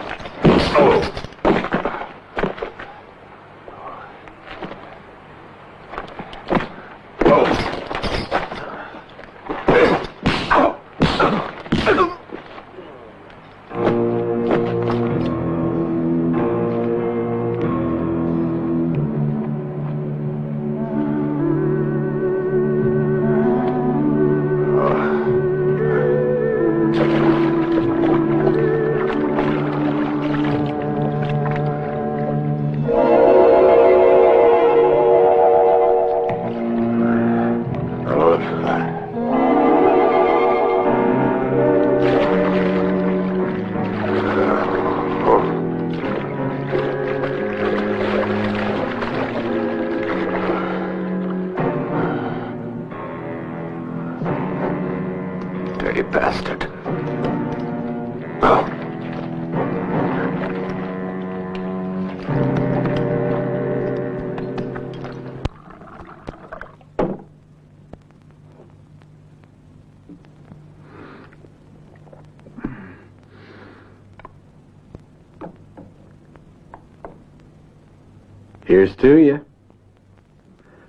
Here's to you.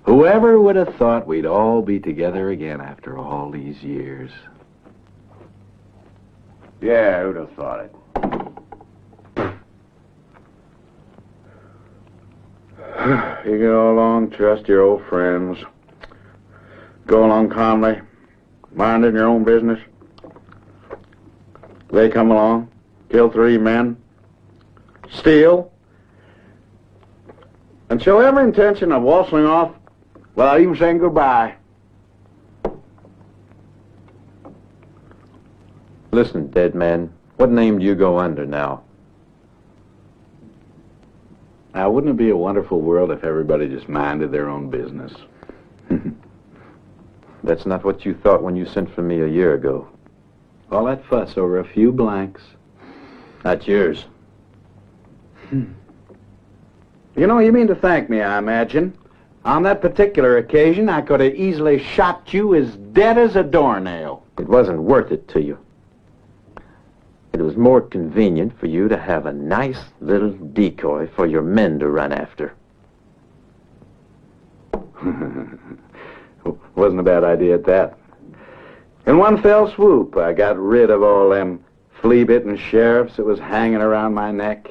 Whoever would have thought we'd all be together again after all these years? Yeah, who'd have thought it? You go along, trust your old friends. Go along calmly, minding your own business. They come along, kill 3 men, steal, and show every intention of waltzing off without even saying goodbye. Listen, dead man, what name do you go under now? Now, wouldn't it be a wonderful world if everybody just minded their own business? That's not what you thought when you sent for me a year ago. All that fuss over a few blanks. That's yours. You know, you mean to thank me, I imagine. On that particular occasion, I could have easily shot you as dead as a doornail. It wasn't worth it to you. It was more convenient for you to have a nice little decoy for your men to run after. Wasn't a bad idea at that. In one fell swoop, I got rid of all them flea-bitten sheriffs that was hanging around my neck.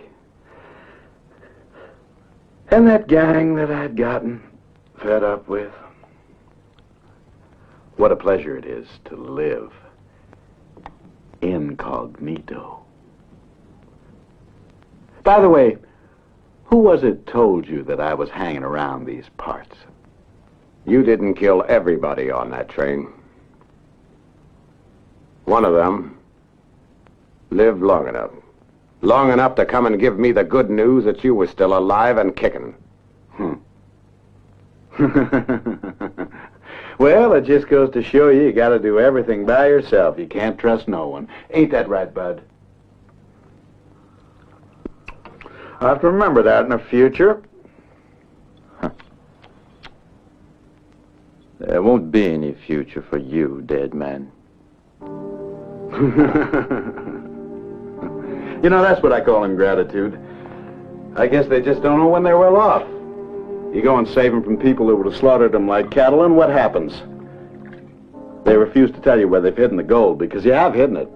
And that gang that I'd gotten fed up with. What a pleasure it is to live incognito. By the way, who was it told you that I was hanging around these parts? You didn't kill everybody on that train. One of them lived long enough. Long enough to come and give me the good news that you were still alive and kicking. Well, it just goes to show you gotta do everything by yourself. You can't trust no one. Ain't that right, Bud? I'll have to remember that in the future. There won't be any future for you, dead man. You know, that's what I call ingratitude. I guess they just don't know when they're well off. You go and save them from people who would have slaughtered them like cattle, and what happens? They refuse to tell you where they've hidden the gold, because you have hidden it.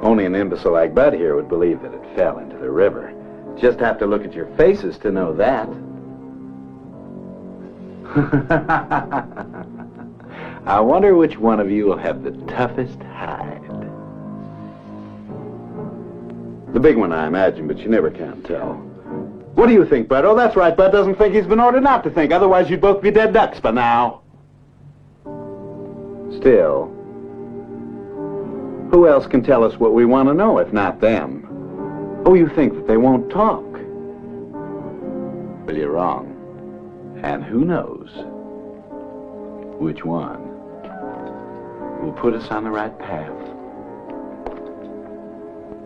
Only an imbecile like Bud here would believe that it fell into the river. Just have to look at your faces to know that. I wonder which one of you will have the toughest hide. The big one, I imagine, but you never can tell. What do you think, Bud? Oh, that's right, Bud doesn't think he's been ordered not to think. Otherwise, you'd both be dead ducks by now. Still, who else can tell us what we want to know if not them? Oh, you think that they won't talk? Well, you're wrong. And who knows which one will put us on the right path?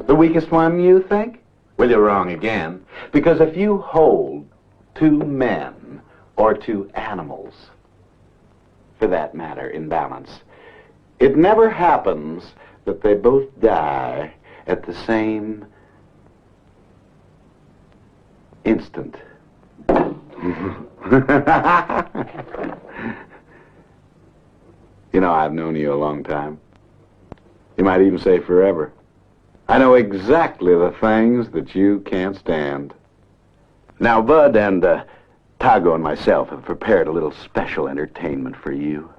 The weakest one, you think? Well, you're wrong again. Because if you hold 2 men or 2 animals, for that matter, in balance, it never happens that they both die at the same instant. You know, I've known you a long time. You might even say forever. I know exactly the things that you can't stand. Now, Bud and Tago and myself have prepared a little special entertainment for you.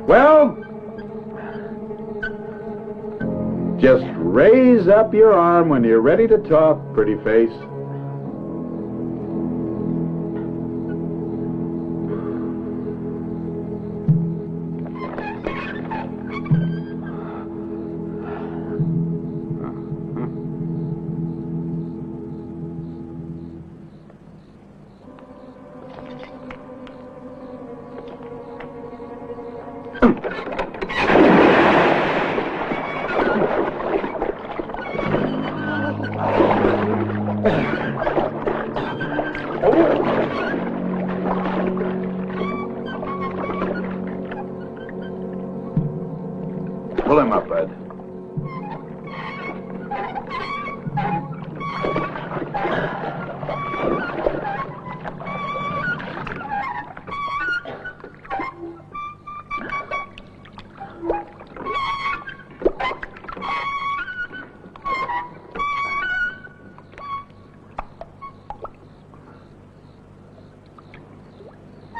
Well, just raise up your arm when you're ready to talk, pretty face. Pull him up, Ed.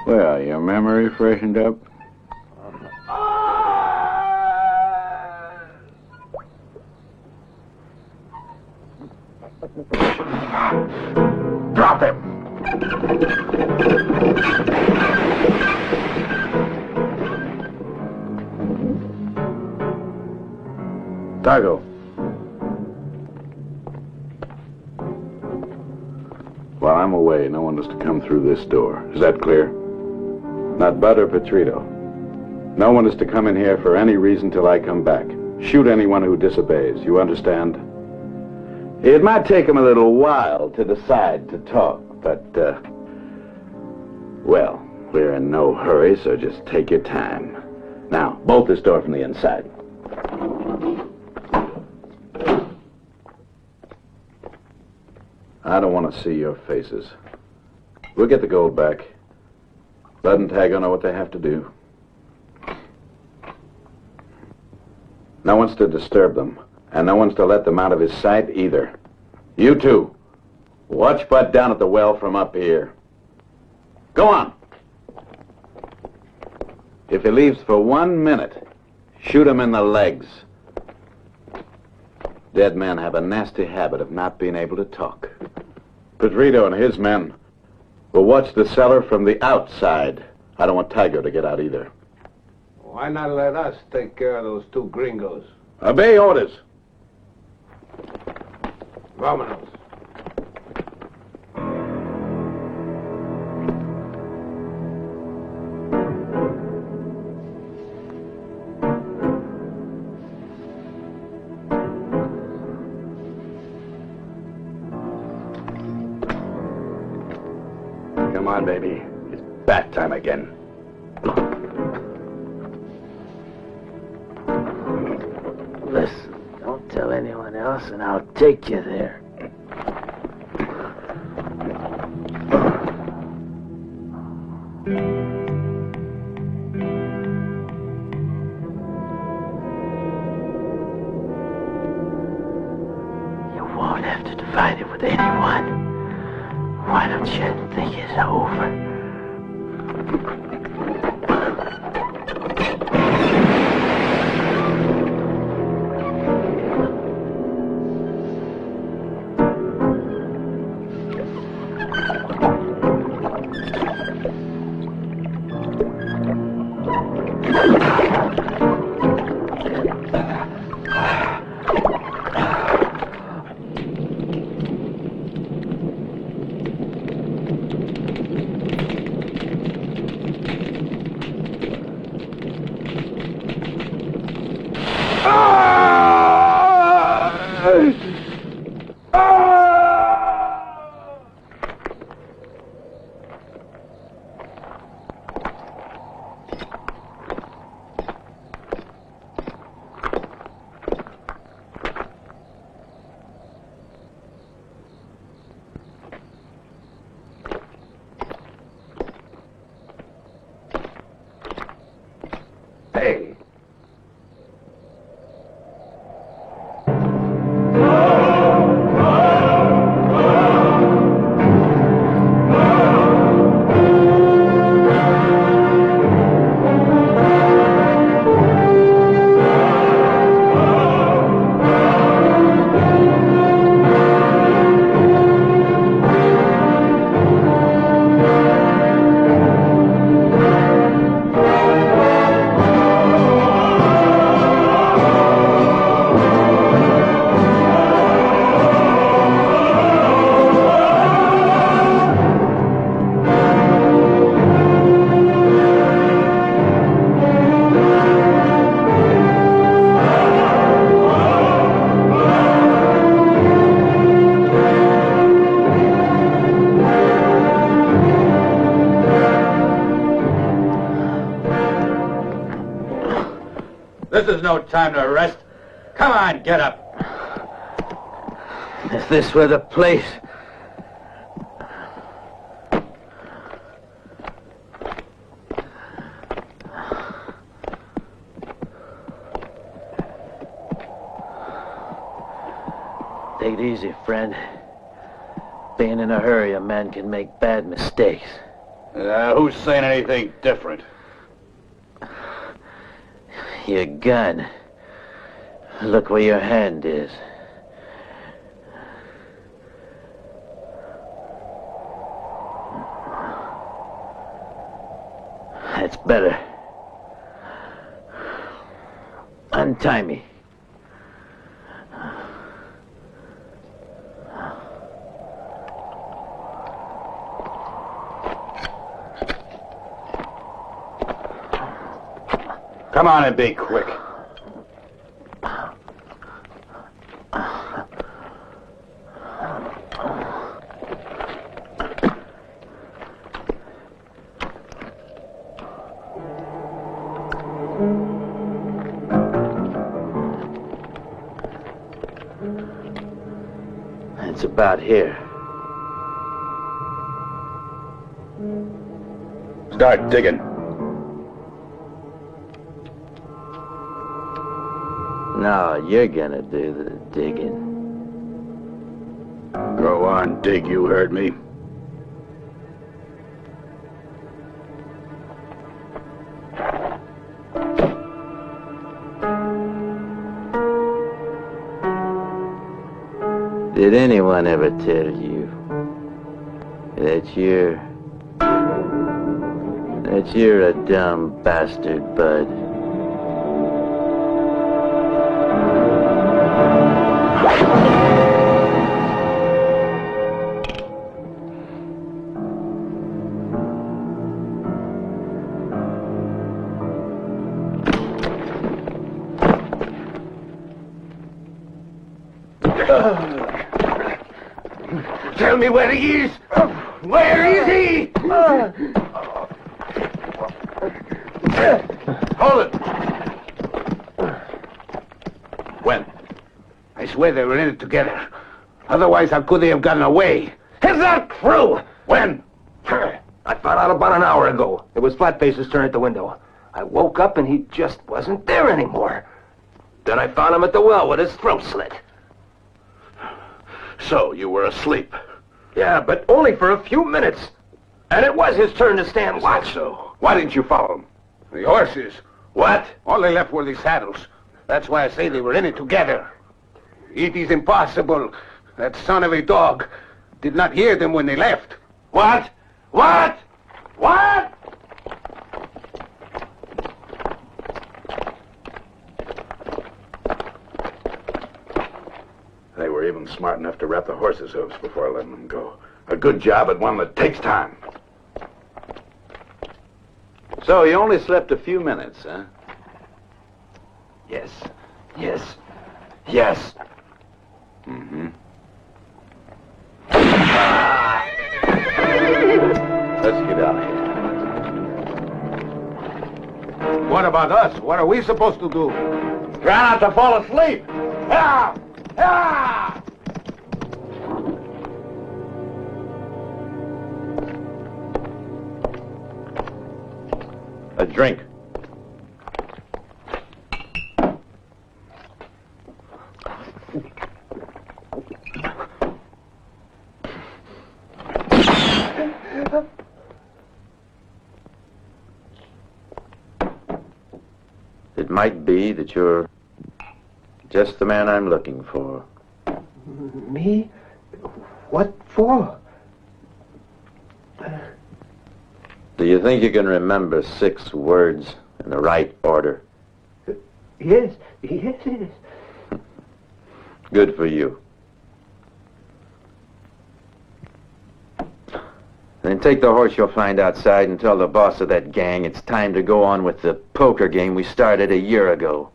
Well, your memory freshened up? Drop him! Tago. While I'm away, no one is to come through this door. Is that clear? Not Bud or Petrito. No one is to come in here for any reason till I come back. Shoot anyone who disobeys. You understand? It might take him a little while to decide to talk, but, well, we're in no hurry, so just take your time. Now, bolt this door from the inside. I don't want to see your faces. We'll get the gold back. Bud and Tago know what they have to do. No one's to disturb them, and no one's to let them out of his sight either. You two, watch Bud down at the well from up here. Go on. If he leaves for 1 minute, shoot him in the legs. Dead men have a nasty habit of not being able to talk. Petrito and his men will watch the cellar from the outside. I don't want Tago to get out either. Why not let us take care of those two gringos? Obey orders. Vámonos. Come on, baby. It's bath time again. Listen, don't tell anyone else, and I'll take you there. You won't have to divide it with anyone. Why don't you think it's over? is no time to rest. Come on, get up. If this were the place... Take it easy, friend. Being in a hurry, a man can make bad mistakes. Who's saying anything different? Your gun. Look where your hand is. That's better. Untie me. Come on and be quick. It's about here. Start digging. No, you're gonna do the digging. Go on, dig, you heard me. Did anyone ever tell you that you're a dumb bastard, bud? Tell me where he is! Where is he? Hold it! When? I swear they were in it together. Otherwise, how could they have gotten away? Is that true? When? I found out about an hour ago. It was Flatface's turn at the window. I woke up and he just wasn't there anymore. Then I found him at the well with his throat slit. So, you were asleep? Yeah, but only for a few minutes. And it was his turn to stand watch. So, why didn't you follow him? The horses. What? All they left were the saddles. That's why I say they were in it together. It is impossible. That son of a dog did not hear them when they left. What? What? What? They were even smart enough to wrap the horses' hooves before letting them go. A good job at one that takes time. So you only slept a few minutes, huh? Yes. Yes. Yes. Mm-hmm. Let's get out of here. What about us? What are we supposed to do? Try not to fall asleep. Ah! Ah! A drink. It might be that you're just the man I'm looking for. Me? What for? Do you think you can remember 6 words in the right order? Yes. Yes, yes. Good for you. Then take the horse you'll find outside and tell the boss of that gang it's time to go on with the poker game we started a year ago.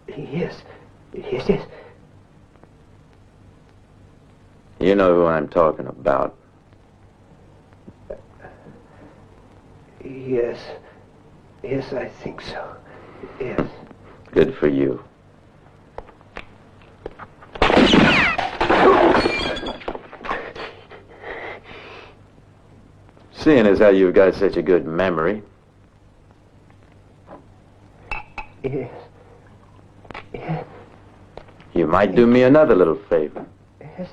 Yes. Yes, yes. You know who I'm talking about. Yes. Yes, I think so. Yes. Good for you. Seeing as how you've got such a good memory. Yes. Yes. You might do me another little favor. Yes.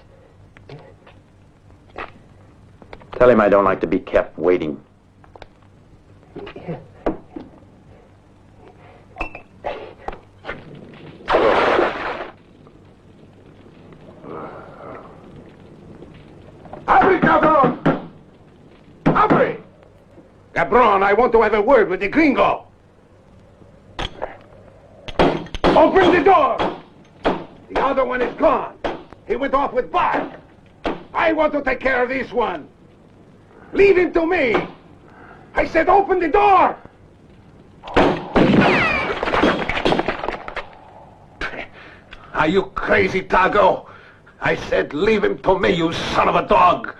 Tell him I don't like to be kept waiting. Yes. Abre, cabron! Abre! Cabron, I want to have a word with the gringo. Open the door! The other one is gone. He went off with Bart. I want to take care of this one. Leave him to me. I said open the door! Are you crazy, Tago? I said leave him to me, you son of a dog!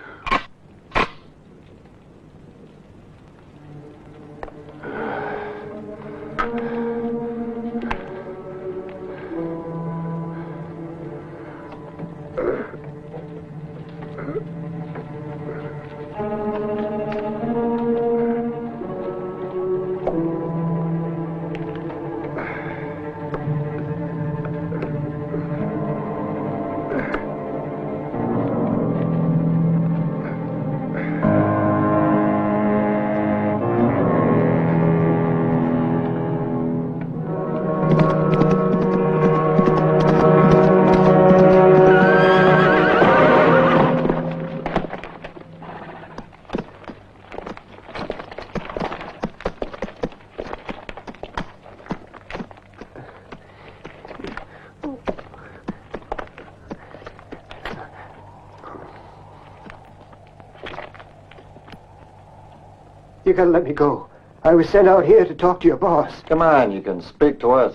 You gotta let me go. I was sent out here to talk to your boss. Come on, you can speak to us.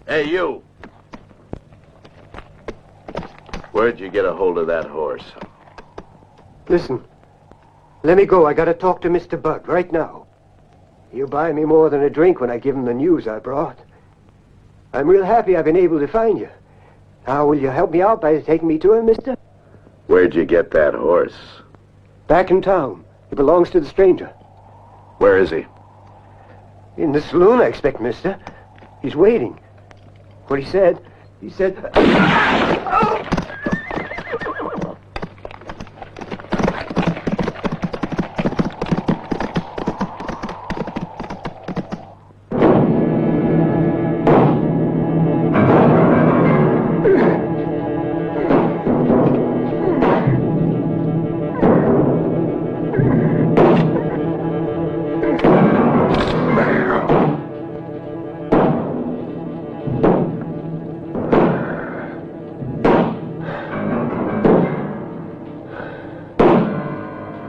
Hey, you. Where'd you get a hold of that horse? Listen, let me go. I gotta talk to Mr. Bud right now. He'll buy me more than a drink when I give him the news I brought. I'm real happy I've been able to find you. Now, will you help me out by taking me to him, mister? Where'd you get that horse? Back in town. It belongs to the stranger. Where is he? In the saloon, I expect, mister. He's waiting. What he said,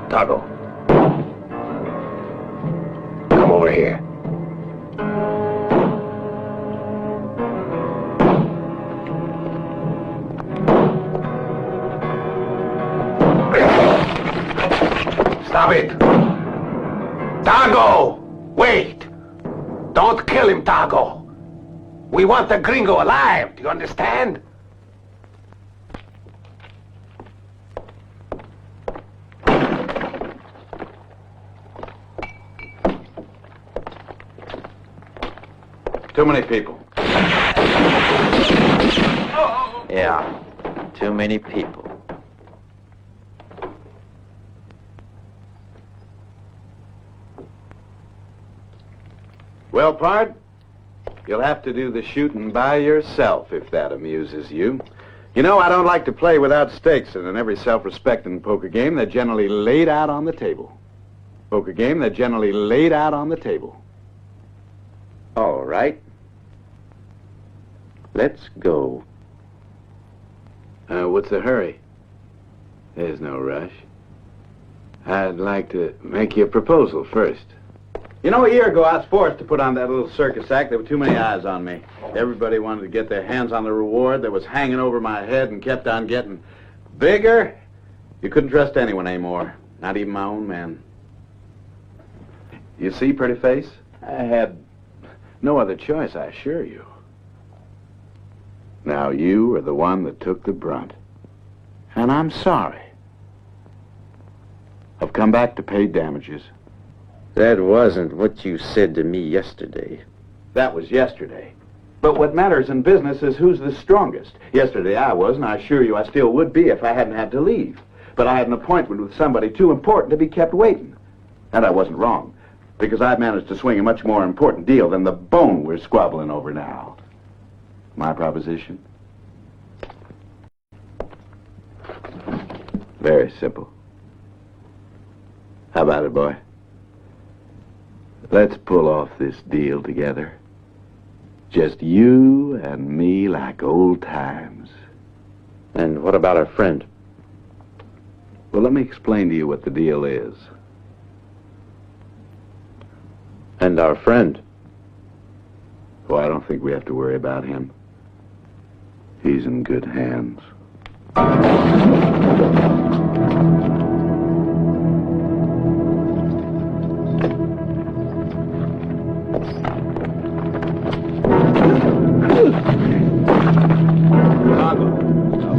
Tago. Come over here. Stop it! Tago! Wait! Don't kill him, Tago! We want the gringo alive, do you understand? Too many people. Yeah, too many people. Well, pard, you'll have to do the shooting by yourself if that amuses you. You know, I don't like to play without stakes, and in every self-respecting poker game, they're generally laid out on the table. Poker game, they're generally laid out on the table. All right. Let's go. What's the hurry? There's no rush. I'd like to make you a proposal first. You know, a year ago, I was forced to put on that little circus act. There were too many eyes on me. Everybody wanted to get their hands on the reward that was hanging over my head and kept on getting bigger. You couldn't trust anyone anymore, not even my own men. You see, pretty face? I had no other choice, I assure you. Now you are the one that took the brunt. And I'm sorry. I've come back to pay damages. That wasn't what you said to me yesterday. That was yesterday. But what matters in business is who's the strongest. Yesterday I was, and I assure you I still would be if I hadn't had to leave. But I had an appointment with somebody too important to be kept waiting. And I wasn't wrong, because I managed to swing a much more important deal than the bone we're squabbling over now. My proposition? Very simple. How about it, boy? Let's pull off this deal together. Just you and me like old times. And what about our friend? Well, let me explain to you what the deal is. And our friend? Well, I don't think we have to worry about him. He's in good hands.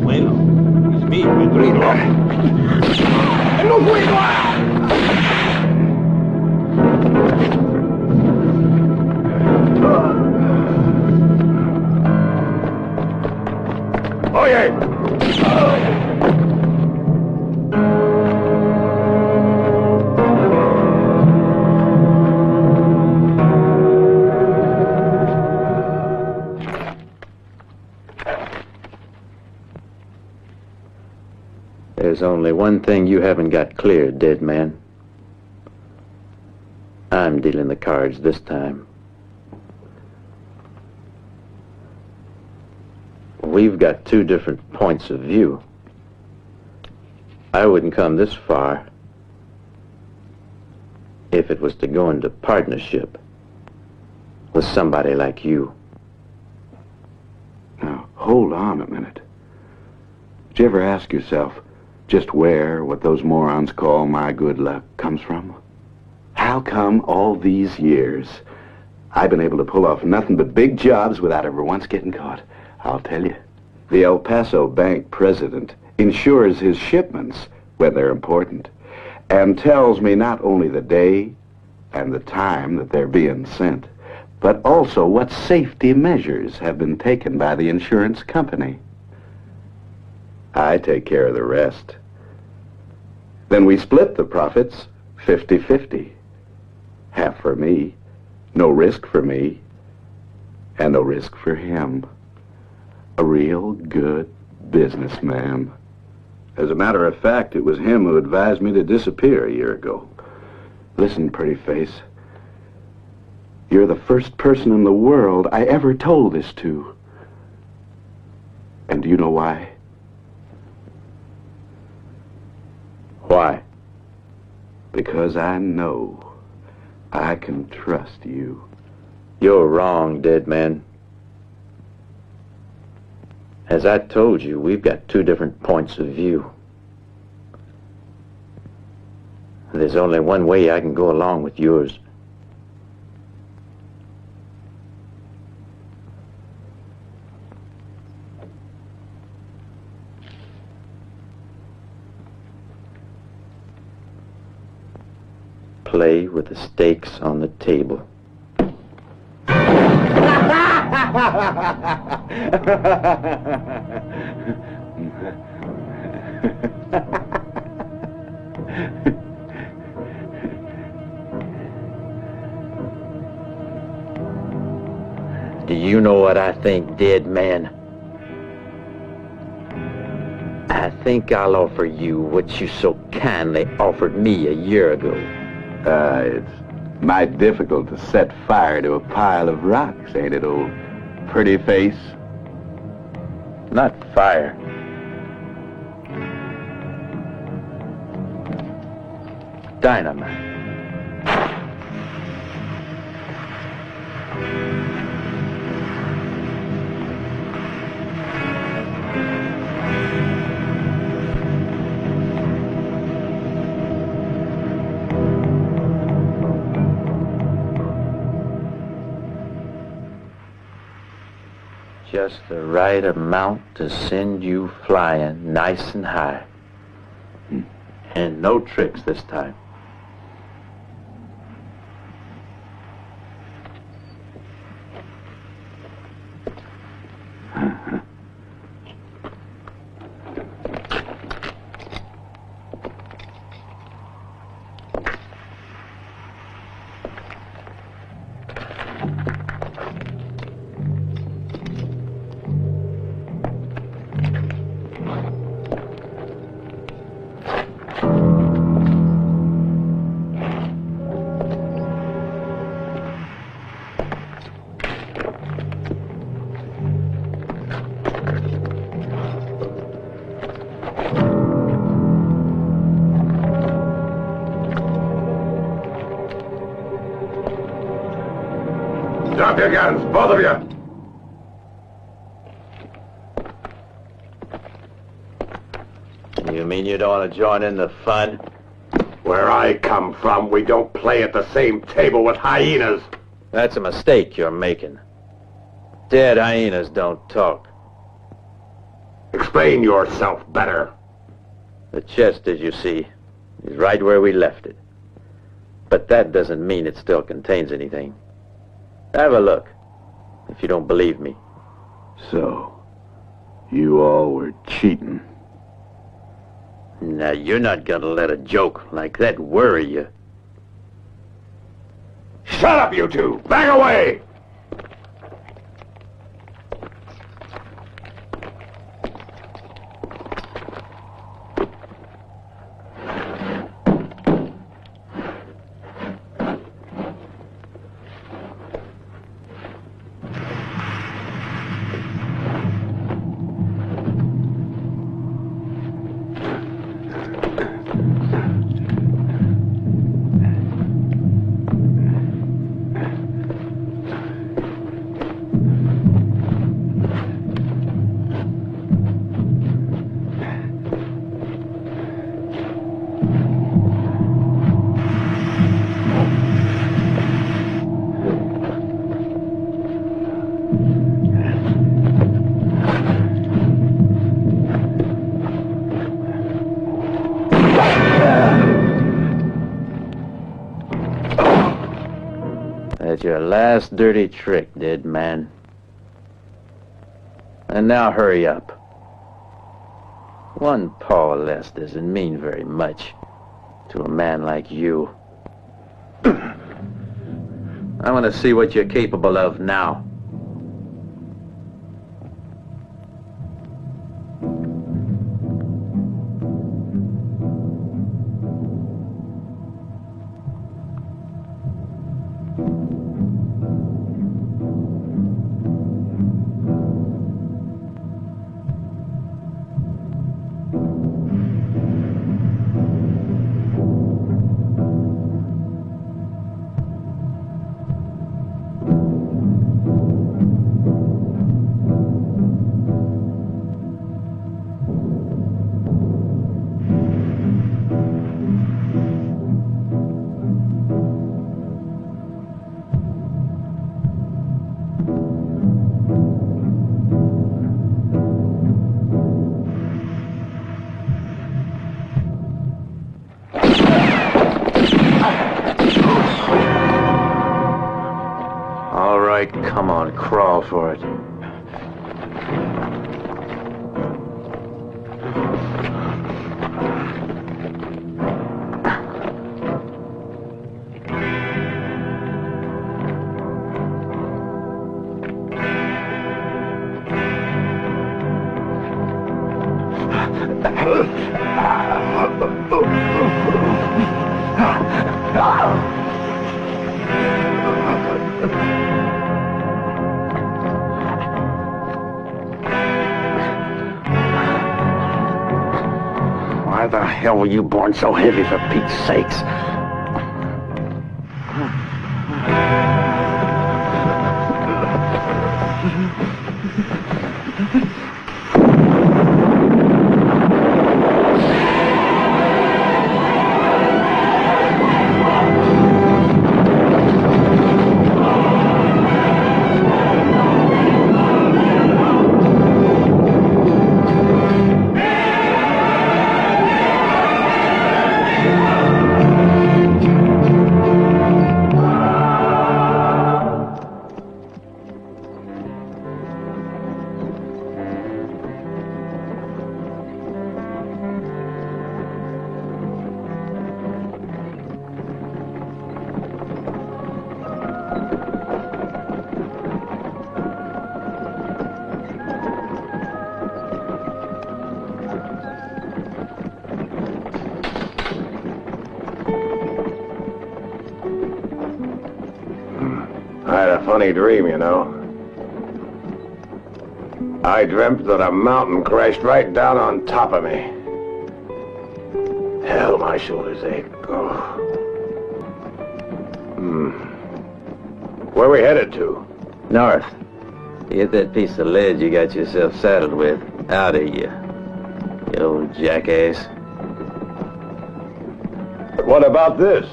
Bueno, it's me, Pedrito. ¡No puedo! Oye! There's only one thing you haven't got clear, dead man. I'm dealing the cards this time. We've got two different points of view. I wouldn't come this far if it was to go into partnership with somebody like you. Now, hold on a minute. Did you ever ask yourself just where what those morons call my good luck comes from? How come all these years I've been able to pull off nothing but big jobs without ever once getting caught? I'll tell you. The El Paso bank president insures his shipments when they're important and tells me not only the day and the time that they're being sent, but also what safety measures have been taken by the insurance company. I take care of the rest. Then we split the profits 50-50. Half for me, no risk for me, and no risk for him. A real good businessman. As a matter of fact, it was him who advised me to disappear a year ago. Listen, pretty face. You're the first person in the world I ever told this to. And do you know why? Why? Because I know I can trust you. You're wrong, dead man. As I told you, we've got two different points of view. There's only one way I can go along with yours. Play with the stakes on the table. Do you know what I think, dead man? I think I'll offer you what you so kindly offered me a year ago. It's mighty difficult to set fire to a pile of rocks, ain't it, old pretty face? Not fire. Dynamite. Just the right amount to send you flying nice and high. And no tricks this time. Drop your guns, both of you! You mean you don't want to join in the fun? Where I come from, we don't play at the same table with hyenas. That's a mistake you're making. Dead hyenas don't talk. Explain yourself better. The chest, as you see, is right where we left it. But that doesn't mean it still contains anything. Have a look, if you don't believe me. So, you all were cheating. Now, you're not gonna let a joke like that worry you. Shut up, you two! Back away! That's your last dirty trick, dead man. And now hurry up. One paw less doesn't mean very much to a man like you. I want to see what you're capable of now. All right, come on, crawl for it. Why the hell were you born so heavy, for Pete's sakes? funny dream, you know. I dreamt that a mountain crashed right down on top of me. Hell, my shoulders ache. Oh. Where we headed to? North. Get that piece of lead you got yourself saddled with out of you, you old jackass. What about this?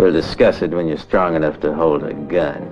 We'll discuss it when you're strong enough to hold a gun.